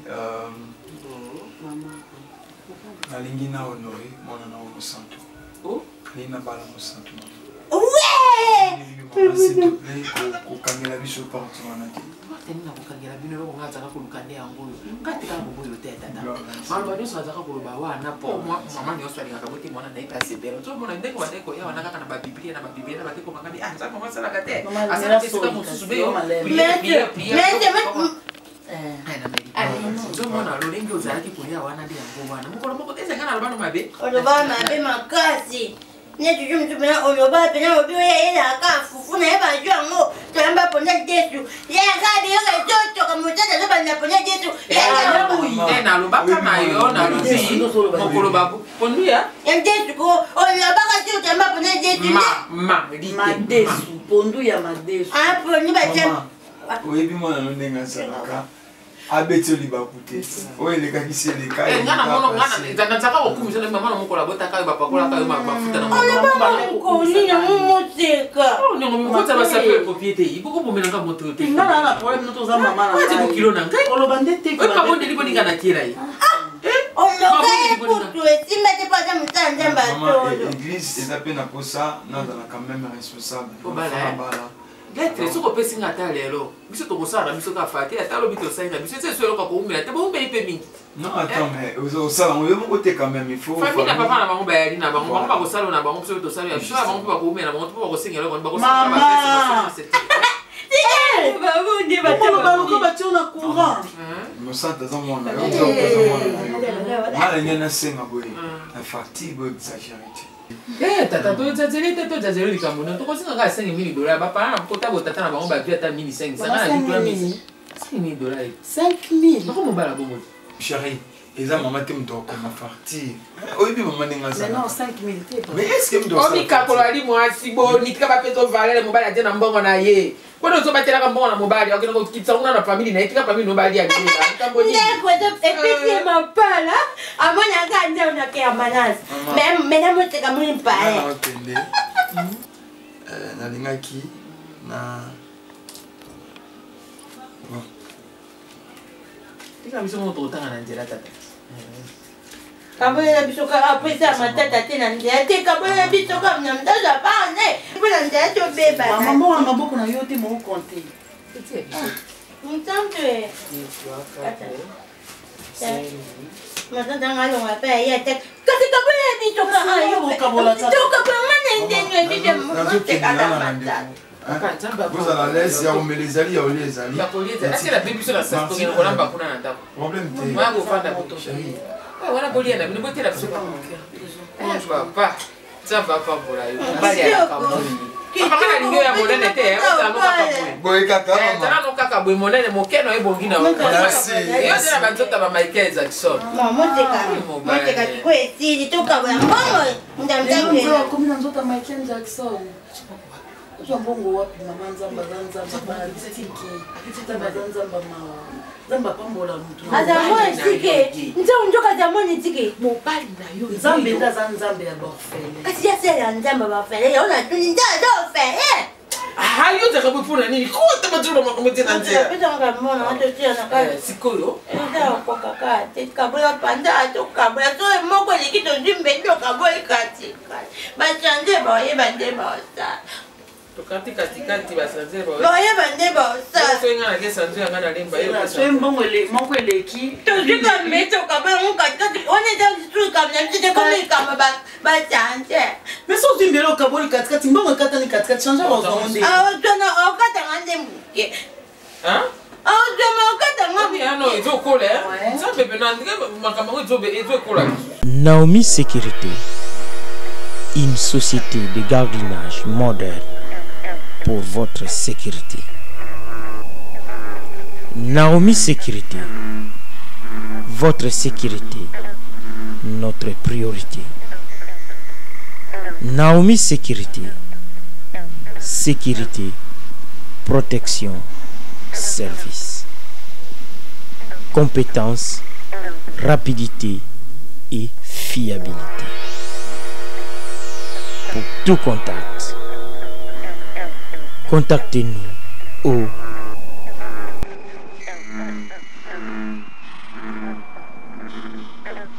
[SPEAKER 2] nalingi na honoré mwana na ono santo.
[SPEAKER 9] Oh,
[SPEAKER 2] Lina bala mo santo.
[SPEAKER 7] Ouais!
[SPEAKER 2] S'il te plaît, kokangela biso parti wana te.
[SPEAKER 9] tena kukangela bino ko ngaza ka kulukande yango katika bobo yote tata mama bado saza ka kuluba wana po mama ni oswali ka bote mwana na ipase bero so mona ndeko badeko ya wana kaka na babiblia na bateko makadi za mama sala kate asala tesika mususu beyo so mona lolengi ozalaki kulia wana ndi yango wana mukolo moko tezengana lobano mabe
[SPEAKER 7] makasi ne tuju mtu pena oloba pena obio ya ila ka fufu na eba jwa ngo tamba ponja Yesu ya ka bi yo joto kama mtata zoba na ponja Yesu
[SPEAKER 9] ya buyi na loba kama yo na luzi mukolo babu ponduya
[SPEAKER 7] ya Yesu ko oloba ka tu tamba ponja Yesu
[SPEAKER 3] madesu pondu ya madesu
[SPEAKER 7] ah pondu ba tem
[SPEAKER 2] oyebi mwana no ndenga salaka abeti olibakute oyeleka kisele kai
[SPEAKER 9] ngana mono ngana nataka okumisha na mama mukola botaka bapakola kayo mafuta na
[SPEAKER 7] mama ko ni na muteka
[SPEAKER 9] ni ngomukota basape propriété iboko pomela nga moto te
[SPEAKER 3] ngana na problème noto za mama na
[SPEAKER 9] ati bukilo na ngai
[SPEAKER 3] oloba ndete
[SPEAKER 9] ko mabonde libo ninga na kira yi
[SPEAKER 7] oloba kutu esimba te pas amusa nzamba tolo.
[SPEAKER 2] Église eza pe na posa nazala quand même responsable.
[SPEAKER 6] Lettre soko pesi ngata lelo. Biso to kosala biso ka fati ata lo bito saina biso se solo ka ko umela te bo umeli pe mingi.
[SPEAKER 2] Non attends mais au sala on veut côté quand même il faut.
[SPEAKER 6] Famille na papa na bango ba yali na bango ba ko sala na bango biso to sala biso na bango ba ko umela bango to ba ko sengela ko ba ko sala ba se.
[SPEAKER 3] Babu ndi ba te ba ko ba tuna courant.
[SPEAKER 2] Mo santa za mwana. Mala nyana senga boy. La fatigue exagérée.
[SPEAKER 6] Tata to exagéré likambo na to ko singa ka $5,000 ba pa na ko ta botata na bango ba tu ata 1,500 na litwa misi. $5,000.
[SPEAKER 3] 5,000.
[SPEAKER 6] Ba ko mo bala bongo.
[SPEAKER 2] Chérie, ils ont maman t'aime donc comment partir. Oui mais maman n'est pas ça.
[SPEAKER 3] Mais non 5,000 te.
[SPEAKER 2] Mais est-ce que me doit.
[SPEAKER 6] Omi kakolo ali moi si bo ni tika ba peto valele mo bala tena mbongo na ye. Kono zo batela ka mbongo na mobali akina ko kitsa una na famille na tika famille no bali ali.
[SPEAKER 7] Ndeko to episi mapala amonya ka ndio na ke amanasi. Mais na moteka muli mpale.
[SPEAKER 2] Na lingaki na
[SPEAKER 6] tika biso mo to tanga na njela tata.
[SPEAKER 7] Kaboya biso ka apesa matata tena ndia te kaboya biso ka mnamdaza bane. Bona ndia to beba.
[SPEAKER 3] Maman wanga boko na yo te mo compter.
[SPEAKER 7] Mtante. Matata ngalo ngapa ya te. Kasi kaboya biso ka ayo kabola tata. To kabola mane ndenyo ndije mo te kala matata.
[SPEAKER 2] Vous allez laisser à me les alliés ou les alliés.
[SPEAKER 6] Est-ce que la Bible sur la salle pour qu'on a pas qu'on a un
[SPEAKER 2] problème t'es.
[SPEAKER 6] Moi vous faites la moto chérie. Ah voilà bolia na bino botela biso pa. On joue pas. Ça va pas pour la yo. Pas ya kamoni. Papa na lingo ya monene te, o ta no kaka boy.
[SPEAKER 2] Boy kaka mama.
[SPEAKER 6] Ta no kaka boy monene mokeno e bongi na.
[SPEAKER 2] Merci.
[SPEAKER 6] Yo tena banzota ba Michael Jackson.
[SPEAKER 7] Mama teka ko eti to ka ba mbongo. Ndamtaka.
[SPEAKER 3] Comme na nzota Michael Jackson. Mbongo wapi mama nzamba bana bisiki akitita bazanzamba ma nzamba pambola mtu
[SPEAKER 7] azamo tike nzo njoka zamoni tike
[SPEAKER 3] mobali na yo nzambe ndaza nzambe ya bofele
[SPEAKER 7] kasi ya sera nzamba bofele yo na tuni ndaza ofele
[SPEAKER 6] ah yo teka bufuna nini ko ta batulu makomete na nzela
[SPEAKER 7] pesa ngamona wato tia na kale
[SPEAKER 6] sikoyo
[SPEAKER 7] nda kwa kaka tikabola panda to kabola to moko likito jimbe ndo kabola katika bachanje baye bande basa
[SPEAKER 6] kati basanze ba
[SPEAKER 7] baye bande basa
[SPEAKER 6] so ngana ke sanze ngana lemba yo
[SPEAKER 3] so mbongo le moko eleki
[SPEAKER 7] to jika meto kabola ngo katika one da tu kamna mtite komi kama bachanje
[SPEAKER 3] mais so zimbelo kabola katika mbongo kata ni katika change ba zonde
[SPEAKER 7] tona okata ngande muke
[SPEAKER 6] hein
[SPEAKER 11] Naomi Sécurité, une société de gardiennage moderne pour votre sécurité. Naomi Sécurité, votre sécurité, notre priorité. Naomi Sécurité, sécurité, protection, service. Compétence, rapidité et fiabilité. Pour tout contact, contactez-nous au
[SPEAKER 7] 082 8